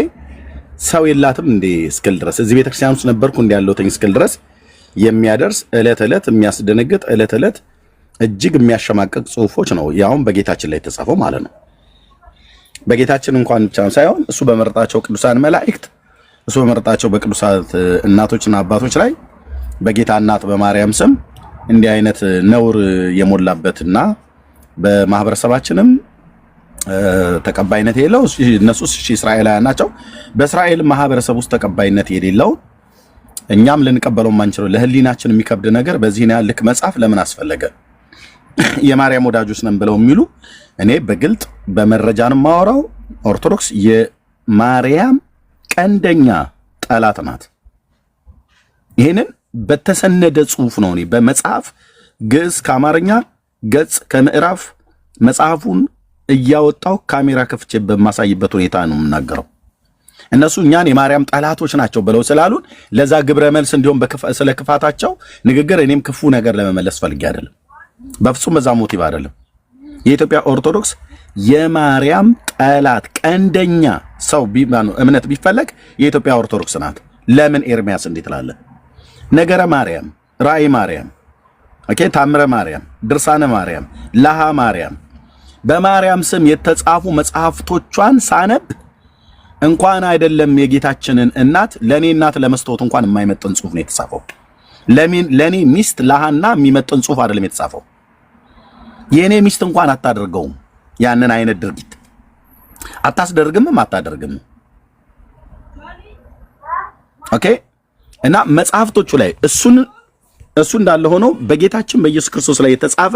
ሰው የላትም እንደ እስክል ድረስ እዚህ ቤተክርስቲያን ውስጥ ነበርኩ እንደ ያለውተኝ እስክል ድረስ የሚያደርስ ዕለት የሚያስደነግጥ ዕለት እጅግ የሚያሸማቅቅ ጽሁፎች ነው ያውም በጌታችን ላይ ተጻፈው ማለት ነው። በጌታችን እንኳን ብቻ ሳይሆን እሱ በመረጣቸው ቅዱሳን መላእክት እሱ በመረጣቸው በቅዱሳት እናቶችና አባቶች ላይ በጌታ እናት በማርያም ስም እንዲህ አይነት ነውር የሞላበትና በማህበረሰባችንም ተቀባይነት የሌለው እነሱስ እስራኤላውያን ናቸው። በእስራኤል ማህበረሰብ ውስጥ ተቀባይነት የሌለው እኛም ልንቀበለው ማንችለው ለህሊናችን የሚከብድ ነገር በዚህ ልክ መጽሐፍ ለምን አስፈለገ? የማርያም ወዳጆች ነን ብለው የሚሉ እኔ በግልጥ በመረጃንም ማወራው ኦርቶዶክስ የማርያም ቀንደኛ ጠላት ናት። ይሄንን በተሰነደ ጽሁፍ ነው እኔ በመጽሐፍ ግዕዝ ከአማርኛ ገጽ ከምዕራፍ መጽሐፉን እያወጣው ካሜራ ከፍቼ በማሳይበት ሁኔታ ነው የምናገረው። እነሱ እኛን የማርያም ጠላቶች ናቸው ብለው ስላሉን ለዛ ግብረ መልስ እንዲሁም ስለ ክፋታቸው ንግግር እኔም ክፉ ነገር ለመመለስ ፈልጌ አይደለም። በፍጹም በዛ ሞቲቭ አይደለም። የኢትዮጵያ ኦርቶዶክስ የማርያም ጠላት ቀንደኛ ሰው እምነት ቢፈለግ የኢትዮጵያ ኦርቶዶክስ ናት። ለምን ኤርሚያስ እንዴት ላለ ነገረ ማርያም፣ ራእይ ማርያም፣ ታምረ ማርያም፣ ድርሳነ ማርያም፣ ለሃ ማርያም በማርያም ስም የተጻፉ መጽሐፍቶቿን ሳነብ እንኳን አይደለም የጌታችንን እናት ለኔ እናት ለመስጠት እንኳን የማይመጥን ጽሁፍ ነው የተጻፈው። ለኔ ሚስት ለሃና የሚመጥን ጽሁፍ አይደለም የተጻፈው። የኔ ሚስት እንኳን አታደርገውም። ያንን አይነት ድርጊት አታስደርግም አታደርግም። ኦኬ እና መጽሐፍቶቹ ላይ እሱ እንዳለ ሆኖ በጌታችን በኢየሱስ ክርስቶስ ላይ የተጻፈ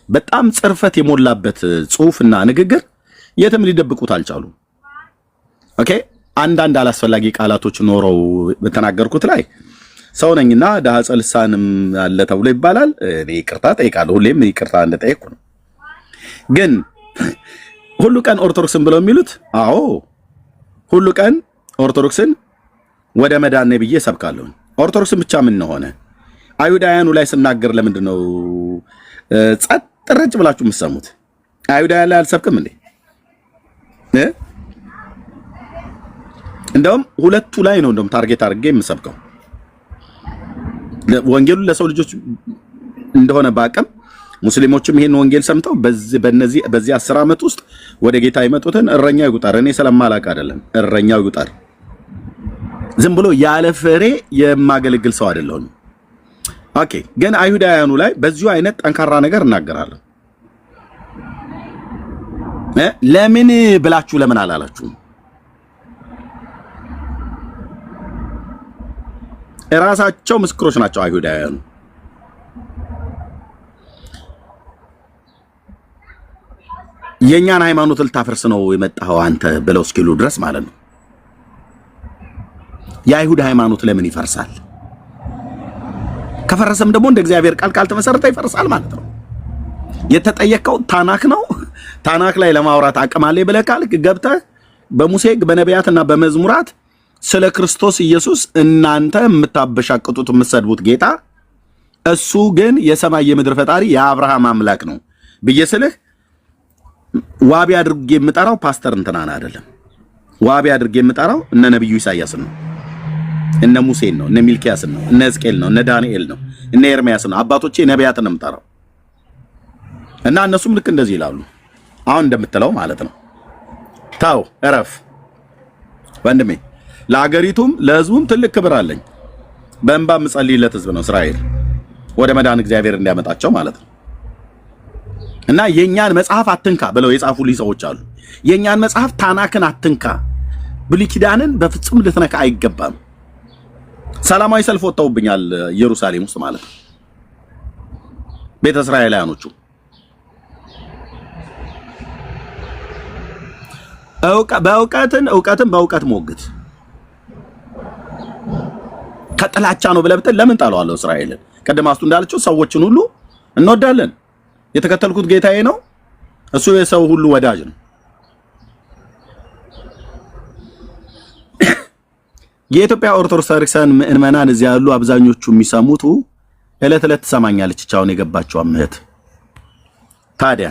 በጣም ጽርፈት የሞላበት ጽሁፍና ንግግር የትም ሊደብቁት አልቻሉም። ኦኬ አንዳንድ አላስፈላጊ ቃላቶች ኖረው በተናገርኩት ላይ ሰው ነኝና ዳህጸ ልሳንም አለ ተብሎ ይባላል። እኔ ይቅርታ ጠይቃለሁ። ሁሌም ይቅርታ እንደጠየቅኩ ነው። ግን ሁሉ ቀን ኦርቶዶክስን ብለው የሚሉት አዎ ሁሉ ቀን ኦርቶዶክስን ወደ መዳን ነው ብዬ ሰብካለሁ። ኦርቶዶክስን ብቻ ምን ሆነ? አይሁዳውያኑ ላይ ስናገር ለምንድን ነው ጸጥ ረጭ ብላችሁ የምትሰሙት? አይሁዳውያን ላይ አልሰብክም እንዴ? እንደውም ሁለቱ ላይ ነው እንደውም ታርጌት አድርጌ የምሰብከው። ወንጌሉ ለሰው ልጆች እንደሆነ ባቀም ሙስሊሞችም ይሄን ወንጌል ሰምተው በዚህ 10 ዓመት ውስጥ ወደ ጌታ ይመጡትን እረኛ ይቁጠር። እኔ ስለማላቅ አይደለም፣ እረኛው ይቁጠር። ዝም ብሎ ያለ ፍሬ የማገለግል ሰው አይደለሁም። ኦኬ። ግን አይሁዳውያኑ ላይ በዚሁ አይነት ጠንካራ ነገር እናገራለሁ። ለምን ብላችሁ ለምን አላላችሁ? እራሳቸው ምስክሮች ናቸው አይሁዳውያኑ። የኛን ሃይማኖት ልታፈርስ ነው የመጣኸው አንተ ብለው እስኪሉ ድረስ ማለት ነው። የአይሁድ ሃይማኖት ለምን ይፈርሳል? ከፈረሰም ደግሞ እንደ እግዚአብሔር ቃል ካልተመሰረተ ይፈርሳል ማለት ነው። የተጠየቀው ታናክ ነው። ታናክ ላይ ለማውራት አቅም አለ ብለህ ካልክ ገብተህ በሙሴ በነቢያትና በመዝሙራት ስለ ክርስቶስ ኢየሱስ እናንተ የምታበሻቅጡት የምትሰድቡት ጌታ እሱ ግን የሰማይ የምድር ፈጣሪ የአብርሃም አምላክ ነው ብዬ ስልህ ዋቢ አድርጌ የምጠራው ፓስተር እንትናን አይደለም። ዋቢ አድርጌ የምጠራው እነ ነብዩ ኢሳያስን ነው፣ እነ ሙሴን ነው፣ እነ ሚልኪያስን ነው፣ እነ ሕዝቅኤል ነው፣ እነ ዳንኤል ነው፣ እነ ኤርሚያስ ነው። አባቶቼ ነቢያትን ነው የምጠራው እና እነሱም ልክ እንደዚህ ይላሉ። አሁን እንደምትለው ማለት ነው። ታው እረፍ ወንድሜ። ለሀገሪቱም ለህዝቡም ትልቅ ክብር አለኝ። በእንባ የምጸልይለት ህዝብ ነው እስራኤል፣ ወደ መዳን እግዚአብሔር እንዲያመጣቸው ማለት ነው። እና የኛን መጽሐፍ አትንካ ብለው የጻፉልኝ ሰዎች አሉ። የኛን መጽሐፍ ታናክን አትንካ፣ ብሉይ ኪዳንን በፍጹም ልትነካ አይገባም። ሰላማዊ ሰልፍ ወጣውብኛል ኢየሩሳሌም ውስጥ ማለት ነው ቤተ እስራኤላውያኖቹ። እውቀትን በእውቀት ሞግት። ከጥላቻ ነው ብለህ ብትል ለምን ጣለዋለሁ እስራኤልን? ቀደም አስቱ እንዳለችው ሰዎችን ሁሉ እንወዳለን። የተከተልኩት ጌታዬ ነው፣ እሱ የሰው ሁሉ ወዳጅ ነው። የኢትዮጵያ ኦርቶዶክስ ክርስቲያን ምዕመናን እዚያ ያሉ አብዛኞቹ የሚሰሙቱ እለት ትሰማኛለች ቻውን የገባቸው እህት። ታዲያ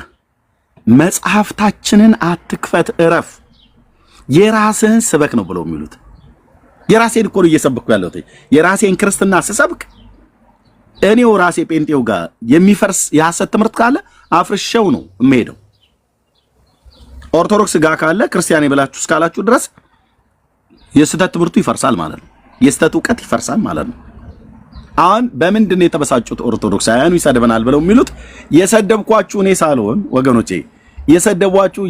መጽሐፍታችንን አትክፈት፣ እረፍ፣ የራስህን ስበክ ነው ብለው የሚሉት። የራሴን እኮ ነው እየሰበኩ ያለሁት። የራሴን ክርስትና ስሰብክ እኔው ራሴ ጴንጤው ጋር የሚፈርስ የሐሰት ትምህርት ካለ አፍርሼው ነው የምሄደው። ኦርቶዶክስ ጋር ካለ ክርስቲያኔ ብላችሁ እስካላችሁ ድረስ የስተት ትምህርቱ ይፈርሳል ማለት ነው። የስተት ዕውቀት ይፈርሳል ማለት ነው። አሁን በምንድን ነው የተበሳጩት ኦርቶዶክሳውያኑ ይሰድበናል ብለው የሚሉት? የሰደብኳችሁ እኔ ሳልሆን ወገኖቼ፣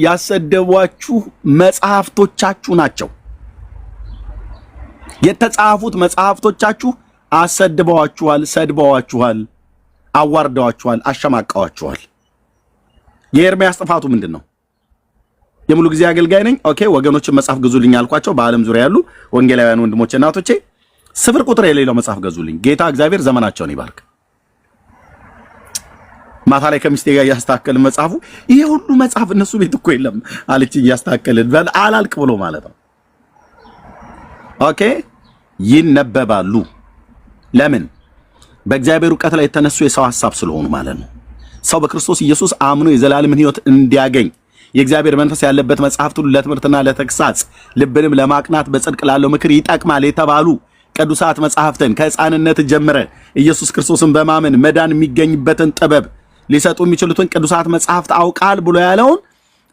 ያሰደቧችሁ መጽሐፍቶቻችሁ ናቸው። የተጻፉት መጽሐፍቶቻችሁ አሰድበዋችኋል፣ ሰድበዋችኋል፣ አዋርደዋችኋል፣ አሸማቀዋችኋል። የኤርሚያስ ጥፋቱ ምንድን ነው? የሙሉ ጊዜ አገልጋይ ነኝ፣ ኦኬ ወገኖችን መጽሐፍ ገዙልኝ አልኳቸው። በዓለም ዙሪያ ያሉ ወንጌላውያን ወንድሞቼ እናቶቼ ስፍር ቁጥር የሌለው መጽሐፍ ገዙልኝ። ጌታ እግዚአብሔር ዘመናቸውን ይባርክ። ማታ ላይ ከሚስቴ ጋር እያስተካከልን መጽሐፉ ይሄ ሁሉ መጽሐፍ እነሱ ቤት እኮ የለም አለች። እያስተካከልን አላልቅ ብሎ ማለት ነው። ኦኬ ይነበባሉ። ለምን? በእግዚአብሔር ዕውቀት ላይ የተነሱ የሰው ሐሳብ ስለሆኑ ማለት ነው። ሰው በክርስቶስ ኢየሱስ አምኖ የዘላለምን ሕይወት እንዲያገኝ የእግዚአብሔር መንፈስ ያለበት መጽሐፍት ሁሉ ለትምህርትና ለተግሳጽ ልብንም ለማቅናት በጽድቅ ላለው ምክር ይጠቅማል የተባሉ ቅዱሳት መጽሐፍትን ከሕፃንነት ጀምረ ኢየሱስ ክርስቶስን በማመን መዳን የሚገኝበትን ጥበብ ሊሰጡ የሚችሉትን ቅዱሳት መጽሐፍት አውቃል ብሎ ያለውን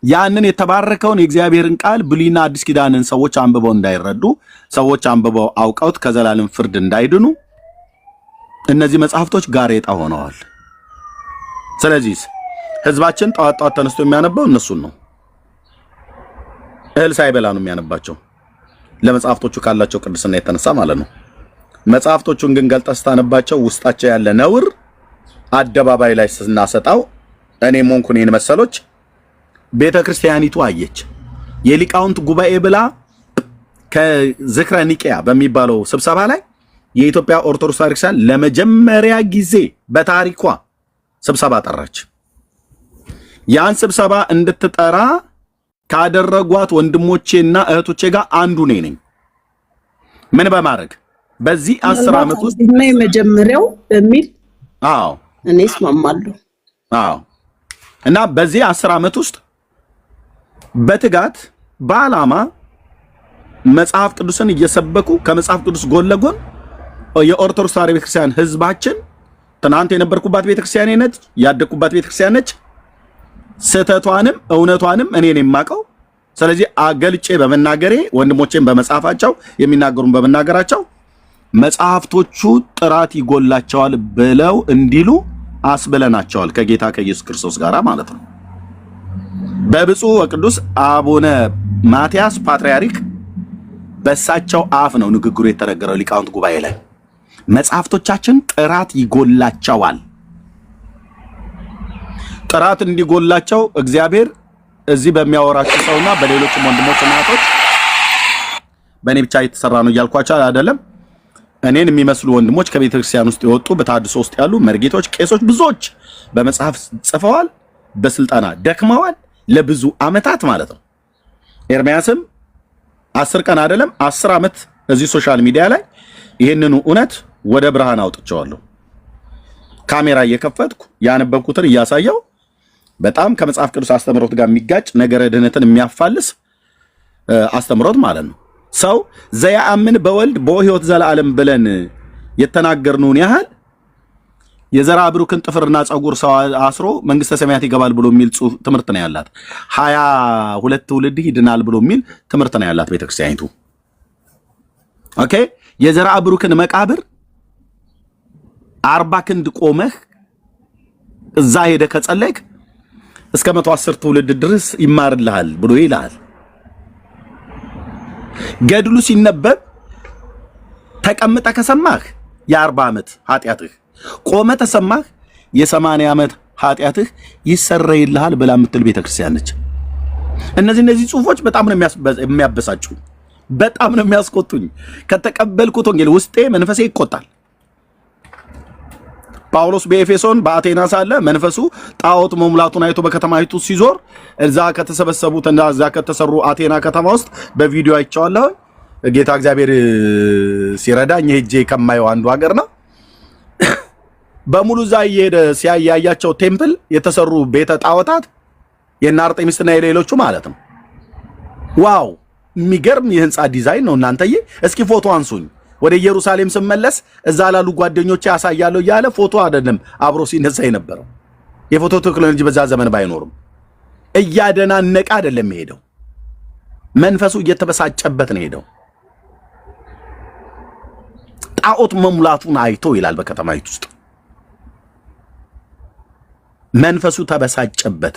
ያንን የተባረከውን የእግዚአብሔርን ቃል ብሉይና አዲስ ኪዳንን ሰዎች አንብበው እንዳይረዱ፣ ሰዎች አንብበው አውቀውት ከዘላለም ፍርድ እንዳይድኑ እነዚህ መጽሐፍቶች ጋሬጣ ሆነዋል። ስለዚህ ህዝባችን ጧት ተነስቶ የሚያነበው እነሱን ነው። እህል ሳይበላ ነው የሚያነባቸው፣ ለመጽሐፍቶቹ ካላቸው ቅድስና የተነሳ ማለት ነው። መጽሐፍቶቹን ግን ገልጠህ ስታነባቸው ውስጣቸው ያለ ነውር አደባባይ ላይ ስናሰጣው እኔም ሆንኩ እኔን መሰሎች ቤተ ክርስቲያኒቱ አየች። የሊቃውንት ጉባኤ ብላ ከዝክረ ኒቄያ በሚባለው ስብሰባ ላይ የኢትዮጵያ ኦርቶዶክስ ቤተክርስቲያን ለመጀመሪያ ጊዜ በታሪኳ ስብሰባ ጠራች። ያን ስብሰባ እንድትጠራ ካደረጓት ወንድሞቼና እህቶቼ ጋር አንዱ ነኝ። ምን በማድረግ በዚህ 10 ዓመት ውስጥ የመጀመሪያው በሚል አዎ እኔ እስማማለሁ። አዎ እና በዚህ 10 ዓመት ውስጥ በትጋት በዓላማ መጽሐፍ ቅዱስን እየሰበኩ ከመጽሐፍ ቅዱስ ጎን ለጎን የኦርቶዶክስ ተዋሕዶ ቤተክርስቲያን ህዝባችን ትናንት የነበርኩባት ቤተክርስቲያን ነች፣ ያደግኩባት ቤተክርስቲያን ነች። ስህተቷንም እውነቷንም እኔ ነኝ የማውቀው። ስለዚህ አገልጬ በመናገሬ ወንድሞቼን በመጻፋቸው የሚናገሩን በመናገራቸው መጽሐፍቶቹ ጥራት ይጎላቸዋል ብለው እንዲሉ አስብለናቸዋል ከጌታ ከኢየሱስ ክርስቶስ ጋር ማለት ነው። በብፁዕ ወቅዱስ አቡነ ማትያስ ፓትርያርክ በሳቸው አፍ ነው ንግግሩ የተነገረው ሊቃውንት ጉባኤ ላይ መጽሐፍቶቻችን ጥራት ይጎላቸዋል። ጥራት እንዲጎላቸው እግዚአብሔር እዚህ በሚያወራቸው ሰውና በሌሎችም ወንድሞች እና እህቶች በእኔ ብቻ የተሰራ ነው እያልኳቸው አይደለም። እኔን የሚመስሉ ወንድሞች ከቤተ ክርስቲያን ውስጥ የወጡ በታድሶ ውስጥ ያሉ መርጌቶች፣ ቄሶች ብዙዎች በመጽሐፍ ጽፈዋል፣ በስልጠና ደክመዋል ለብዙ ዓመታት ማለት ነው። ኤርሚያስም 10 ቀን አይደለም 10 ዓመት እዚህ ሶሻል ሚዲያ ላይ ይህንኑ እውነት ወደ ብርሃን አውጥቼዋለሁ። ካሜራ እየከፈትኩ ያነበብኩትን እያሳየው በጣም ከመጽሐፍ ቅዱስ አስተምሮት ጋር የሚጋጭ ነገረ ድህነትን የሚያፋልስ አስተምሮት ማለት ነው። ሰው ዘያአምን በወልድ በሕይወት ዘላለም ብለን የተናገርነውን ያህል የዘራ ብሩክን ጥፍርና ጸጉር ሰው አስሮ መንግስተ ሰማያት ይገባል ብሎ የሚል ትምህርት ነው ያላት። 22 ትውልድ ይድናል ብሎ የሚል ትምህርት ነው ያላት ቤተክርስቲያኒቱ። ኦኬ የዘራ ብሩክን መቃብር 40 ክንድ ቆመህ እዛ ሄደ ከጸለይክ እስከ 110 ትውልድ ድረስ ይማርልሃል ብሎ ይላል። ገድሉ ሲነበብ ተቀምጠ ከሰማህ የ40 ዓመት ኃጢአትህ፣ ቆመ ተሰማህ የ80 ዓመት ኃጢአትህ ይሰረይልሃል ብላ የምትል ቤተክርስቲያን ነች። እነዚህ ጽሁፎች በጣም ነው የሚያበሳጩኝ፣ በጣም ነው የሚያስቆጡኝ። ከተቀበልኩት ወንጌል ውስጤ መንፈሴ ይቆጣል። ጳውሎስ በኤፌሶን በአቴና ሳለ መንፈሱ ጣዖት መሙላቱን አይቶ በከተማይቱ ሲዞር እዛ ከተሰበሰቡት እና እዛ ከተሰሩ አቴና ከተማ ውስጥ በቪዲዮ አይቻለሁ። ጌታ እግዚአብሔር ሲረዳኝ ሄጄ ከማየው አንዱ ሀገር ነው። በሙሉ እዛ እየሄደ ሲያያያቸው ቴምፕል የተሰሩ ቤተ ጣዖታት የእነ አርጤሚስና የሌሎቹ ማለት ነው። ዋው የሚገርም የህንፃ ዲዛይን ነው እናንተዬ። እስኪ ፎቶ አንሱኝ። ወደ ኢየሩሳሌም ስመለስ እዛ ላሉ ጓደኞቼ ያሳያለሁ እያለ ፎቶ አይደለም አብሮ ሲነሳ የነበረው። የፎቶ ቴክኖሎጂ በዛ ዘመን ባይኖርም እያደናነቀ አይደለም ሄደው፣ መንፈሱ እየተበሳጨበት ነው ሄደው። ጣዖት መሙላቱን አይቶ ይላል በከተማይቱ ውስጥ መንፈሱ ተበሳጨበት።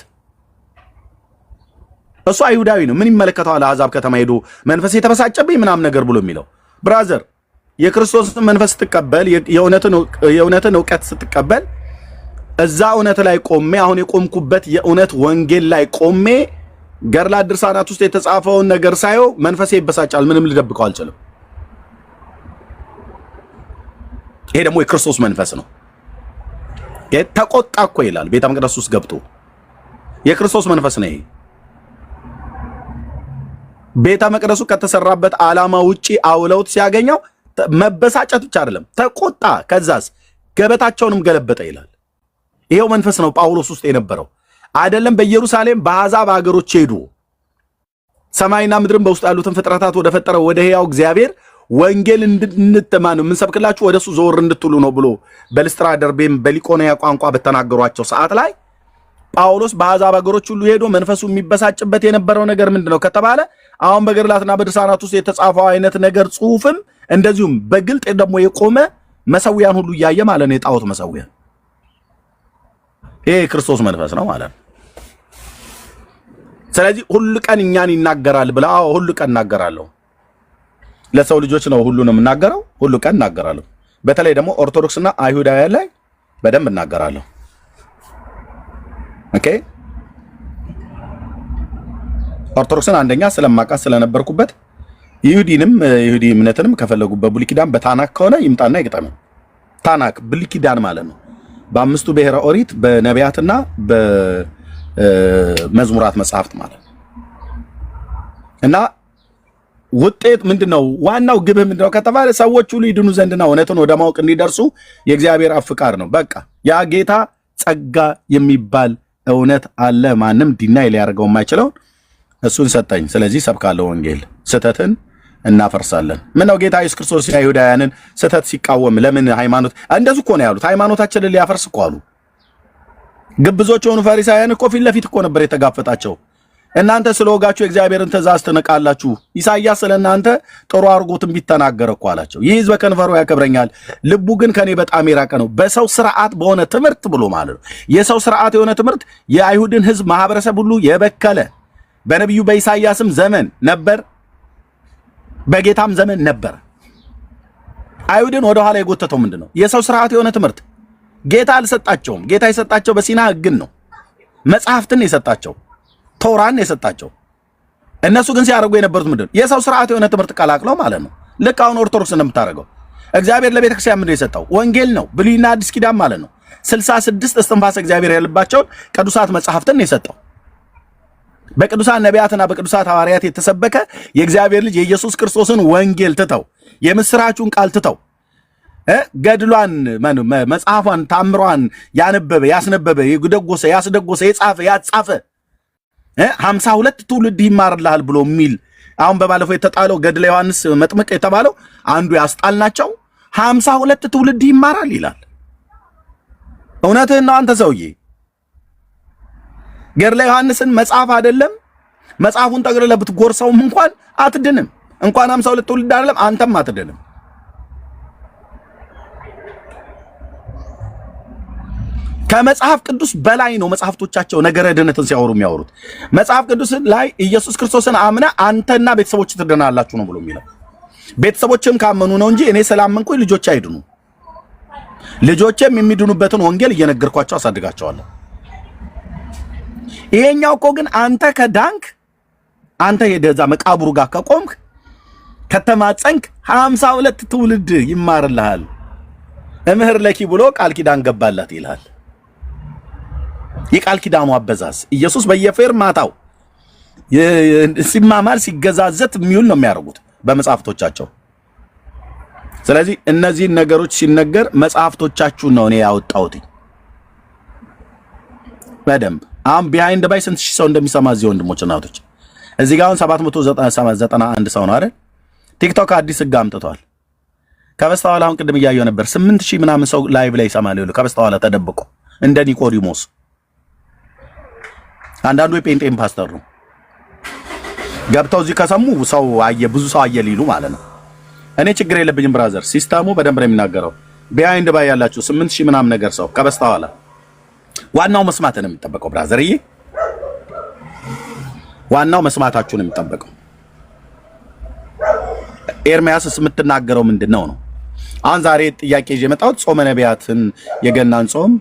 እሱ አይሁዳዊ ነው፣ ምን ይመለከተዋል? አሕዛብ ከተማ ሄዶ መንፈስ የተበሳጨብኝ ምናምን ነገር ብሎ የሚለው ብራዘር፣ የክርስቶስን መንፈስ ስትቀበል የእውነትን እውቀት ስትቀበል እዛ እውነት ላይ ቆሜ አሁን የቆምኩበት የእውነት ወንጌል ላይ ቆሜ ገድላት ድርሳናት ውስጥ የተጻፈውን ነገር ሳየው መንፈሴ ይበሳጫል። ምንም ልደብቀው አልችልም። ይሄ ደግሞ የክርስቶስ መንፈስ ነው። ተቆጣ እኮ ይላል ቤተ መቅደስ ውስጥ ገብቶ። የክርስቶስ መንፈስ ነው ይሄ። ቤተ መቅደሱ ከተሰራበት ዓላማ ውጪ አውለውት ሲያገኘው መበሳጨት ብቻ አይደለም ተቆጣ። ከዛስ ገበታቸውንም ገለበጠ ይላል። ይሄው መንፈስ ነው ጳውሎስ ውስጥ የነበረው አይደለም። በኢየሩሳሌም በአሕዛብ ሀገሮች ሄዱ ሰማይና ምድርን በውስጡ ያሉትን ፍጥረታት ወደ ፈጠረው ወደ ሕያው እግዚአብሔር ወንጌል እንድንተማኑ የምንሰብክላችሁ ወደሱ ዘወር እንድትሉ ነው ብሎ በልስጥራ ደርቤም በሊቆንያ ቋንቋ በተናገሯቸው ሰዓት ላይ ጳውሎስ በአሕዛብ ሀገሮች ሁሉ ሄዶ መንፈሱ የሚበሳጭበት የነበረው ነገር ምንድነው ከተባለ አሁን በገድላትና በድርሳናት ውስጥ የተጻፈው አይነት ነገር ጽሁፍም እንደዚሁም በግልጥ ደግሞ የቆመ መሰዊያን ሁሉ እያየ ማለት ነው። የጣዖት መሰዊያ ይሄ ክርስቶስ መንፈስ ነው ማለት ነው። ስለዚህ ሁሉ ቀን እኛን ይናገራል ብላ ሁሉ ቀን እናገራለሁ። ለሰው ልጆች ነው ሁሉንም እናገረው። ሁሉ ቀን እናገራለሁ። በተለይ ደግሞ ኦርቶዶክስና አይሁዳውያን ላይ በደንብ እናገራለሁ። ኦኬ ኦርቶዶክስን አንደኛ ስለማቃት ስለነበርኩበት ይሁዲ እምነትንም ከፈለጉበት ብሉይ ኪዳን በታናክ ከሆነ ይምጣና ይግጠም። ታናክ ብሉይ ኪዳን ማለት ነው። በአምስቱ ብሔረ ኦሪት በነቢያትና በመዝሙራት መጽሐፍት ማለት እና ውጤት ምንድነው? ዋናው ግብህ ምንድነው ከተባለ ሰዎች ሁሉ ይድኑ ዘንድና እውነትን ወደ ማወቅ እንዲደርሱ የእግዚአብሔር ፍቃድ ነው። በቃ ያ ጌታ ጸጋ የሚባል እውነት አለ። ማንም ዲናይ ሊያደርገው የማይችለው እሱን ሰጠኝ። ስለዚህ ሰብካለሁ ወንጌል። ስህተትን እናፈርሳለን። ምነው ጌታ ኢየሱስ ክርስቶስ አይሁዳውያንን ስህተት ሲቃወም ለምን ሃይማኖት እንደዚህ እኮ ነው ያሉት። ሃይማኖታችንን ሊያፈርስ እኮ አሉ። ግብዞች የሆኑ ፈሪሳውያን እኮ ፊት ለፊት እኮ ነበር የተጋፈጣቸው። እናንተ ስለወጋችሁ የእግዚአብሔርን ትእዛዝ ትንቃላችሁ። ኢሳይያስ ስለናንተ ጥሩ አድርጎ ትንቢት ተናገረ እኮ አላቸው። ይህ ሕዝብ በከንፈሩ ያከብረኛል፣ ልቡ ግን ከኔ በጣም የራቀ ነው። በሰው ስርዓት በሆነ ትምህርት ብሎ ማለት ነው። የሰው ስርዓት የሆነ ትምህርት የአይሁድን ሕዝብ ማህበረሰብ ሁሉ የበከለ በነቢዩ በኢሳይያስም ዘመን ነበር፣ በጌታም ዘመን ነበር። አይሁድን ወደኋላ የጎተተው ምንድን ነው? የሰው ስርዓት የሆነ ትምህርት። ጌታ አልሰጣቸውም። ጌታ የሰጣቸው በሲና ሕግን ነው፣ መጽሐፍትን የሰጣቸው ቶራን የሰጣቸው። እነሱ ግን ሲያደርጉ የነበሩት ምንድን ነው? የሰው ስርዓት የሆነ ትምህርት ቀላቅለው ማለት ነው። ልክ አሁን ኦርቶዶክስ እንደምታደርገው። እግዚአብሔር ለቤተ ክርስቲያን ምንድን የሰጠው? ወንጌል ነው፣ ብሉይና አዲስ ኪዳን ማለት ነው። 66 እስትንፋሰ እግዚአብሔር ያለባቸውን ቅዱሳት መጽሐፍትን የሰጠው በቅዱሳን ነቢያትና በቅዱሳት ሐዋርያት የተሰበከ የእግዚአብሔር ልጅ የኢየሱስ ክርስቶስን ወንጌል ትተው የምስራቹን ቃል ትተው ገድሏን መጽሐፏን ታምሯን ያነበበ ያስነበበ የደጎሰ ያስደጎሰ የጻፈ ያጻፈ 52 ትውልድ ይማርልሃል ብሎ የሚል አሁን በባለፈው የተጣለው ገድለ ዮሐንስ መጥምቅ የተባለው አንዱ ያስጣልናቸው 52 ትውልድ ይማራል ይላል። እውነትህን ነው አንተ ሰውዬ። ገድለ ዮሐንስን መጽሐፍ አይደለም መጽሐፉን ጠቅልለህ ብትጎርሰውም እንኳን አትድንም። እንኳን 52 ትውልድ አይደለም አንተም አትድንም። ከመጽሐፍ ቅዱስ በላይ ነው መጽሐፍቶቻቸው ነገረ ድነትን ሲያወሩ የሚያወሩት። መጽሐፍ ቅዱስ ላይ ኢየሱስ ክርስቶስን አምነ አንተና ቤተሰቦች ትድናላችሁ ነው ብሎ የሚለው። ቤተሰቦችም ካመኑ ነው እንጂ እኔ ስላመንኩኝ ልጆች አይድኑ። ልጆችም የሚድኑበትን ወንጌል እየነገርኳቸው አሳድጋቸዋለሁ። ይሄኛው እኮ ግን አንተ ከዳንክ አንተ የደዛ መቃብሩ ጋር ከቆምክ ከተማጸንክ 52 ትውልድ ይማርልሃል እምህር ለኪ ብሎ ቃል ኪዳን ገባላት ይላል። የቃል ኪዳኑ አበዛዝ ኢየሱስ በየፌርማታው ሲማማር ሲገዛዘት የሚውል ነው የሚያደርጉት በመጽሐፍቶቻቸው። ስለዚህ እነዚህን ነገሮች ሲነገር መጽሐፍቶቻችሁን ነው እኔ ያወጣሁት በደንብ። አሁን ቢሃይንድ ባይ ስንት ሺህ ሰው እንደሚሰማ እዚህ ወንድሞች እናቶች፣ እዚህ ጋር አሁን 791 ሰው ነው አይደል? ቲክቶክ አዲስ ሕግ አምጥቷል። ከበስተኋላ አሁን ቅድም እያየሁ ነበር 8000 ምናምን ሰው ላይቭ ላይ ይሰማል ይሉ ከበስተኋላ ተደብቆ እንደ ኒቆዲሞስ። አንዳንዱ የጴንጤን ፓስተር ነው ገብተው እዚህ ከሰሙ ሰው አየ ብዙ ሰው አየ ሊሉ ማለት ነው። እኔ ችግር የለብኝም ብራዘር፣ ሲስተሙ በደንብ ነው የሚናገረው። ቢሃይንድ ባይ ያላችሁ 8000 ምናምን ነገር ሰው ከበስተኋላ ዋናው መስማት ነው የሚጠበቀው ብራዘርዬ፣ ዋናው መስማታችሁ ነው የሚጠበቀው። ኤርሚያስስ የምትናገረው ምንድነው ነው? አሁን ዛሬ ጥያቄ ይዤ መጣሁት ጾመ ነቢያትን የገናን ጾም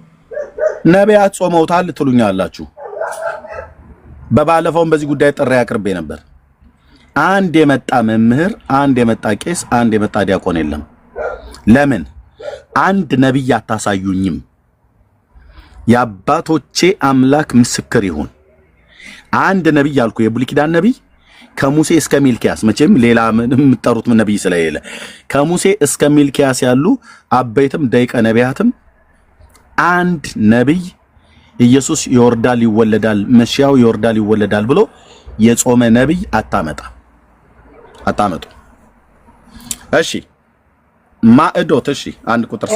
ነቢያት ጾመውታል ትሉኛላችሁ። በባለፈውም በዚህ ጉዳይ ጥሪ አቅርቤ ነበር። አንድ የመጣ መምህር፣ አንድ የመጣ ቄስ፣ አንድ የመጣ ዲያቆን የለም። ለምን አንድ ነብይ አታሳዩኝም? የአባቶቼ አምላክ ምስክር ይሁን። አንድ ነብይ አልኩ፣ የብሉይ ኪዳን ነብይ ከሙሴ እስከ ሚልኪያስ፣ መቼም ሌላ ምንም የምትጠሩት ነብይ ስለሌለ ከሙሴ እስከ ሚልኪያስ ያሉ አበይትም ደቂቀ ነቢያትም አንድ ነብይ ኢየሱስ ይወርዳል ይወለዳል መሲያው ይወርዳል ይወለዳል ብሎ የጾመ ነብይ አታመጡ። እሺ ማዕዶት፣ እሺ አንድ ቁጥር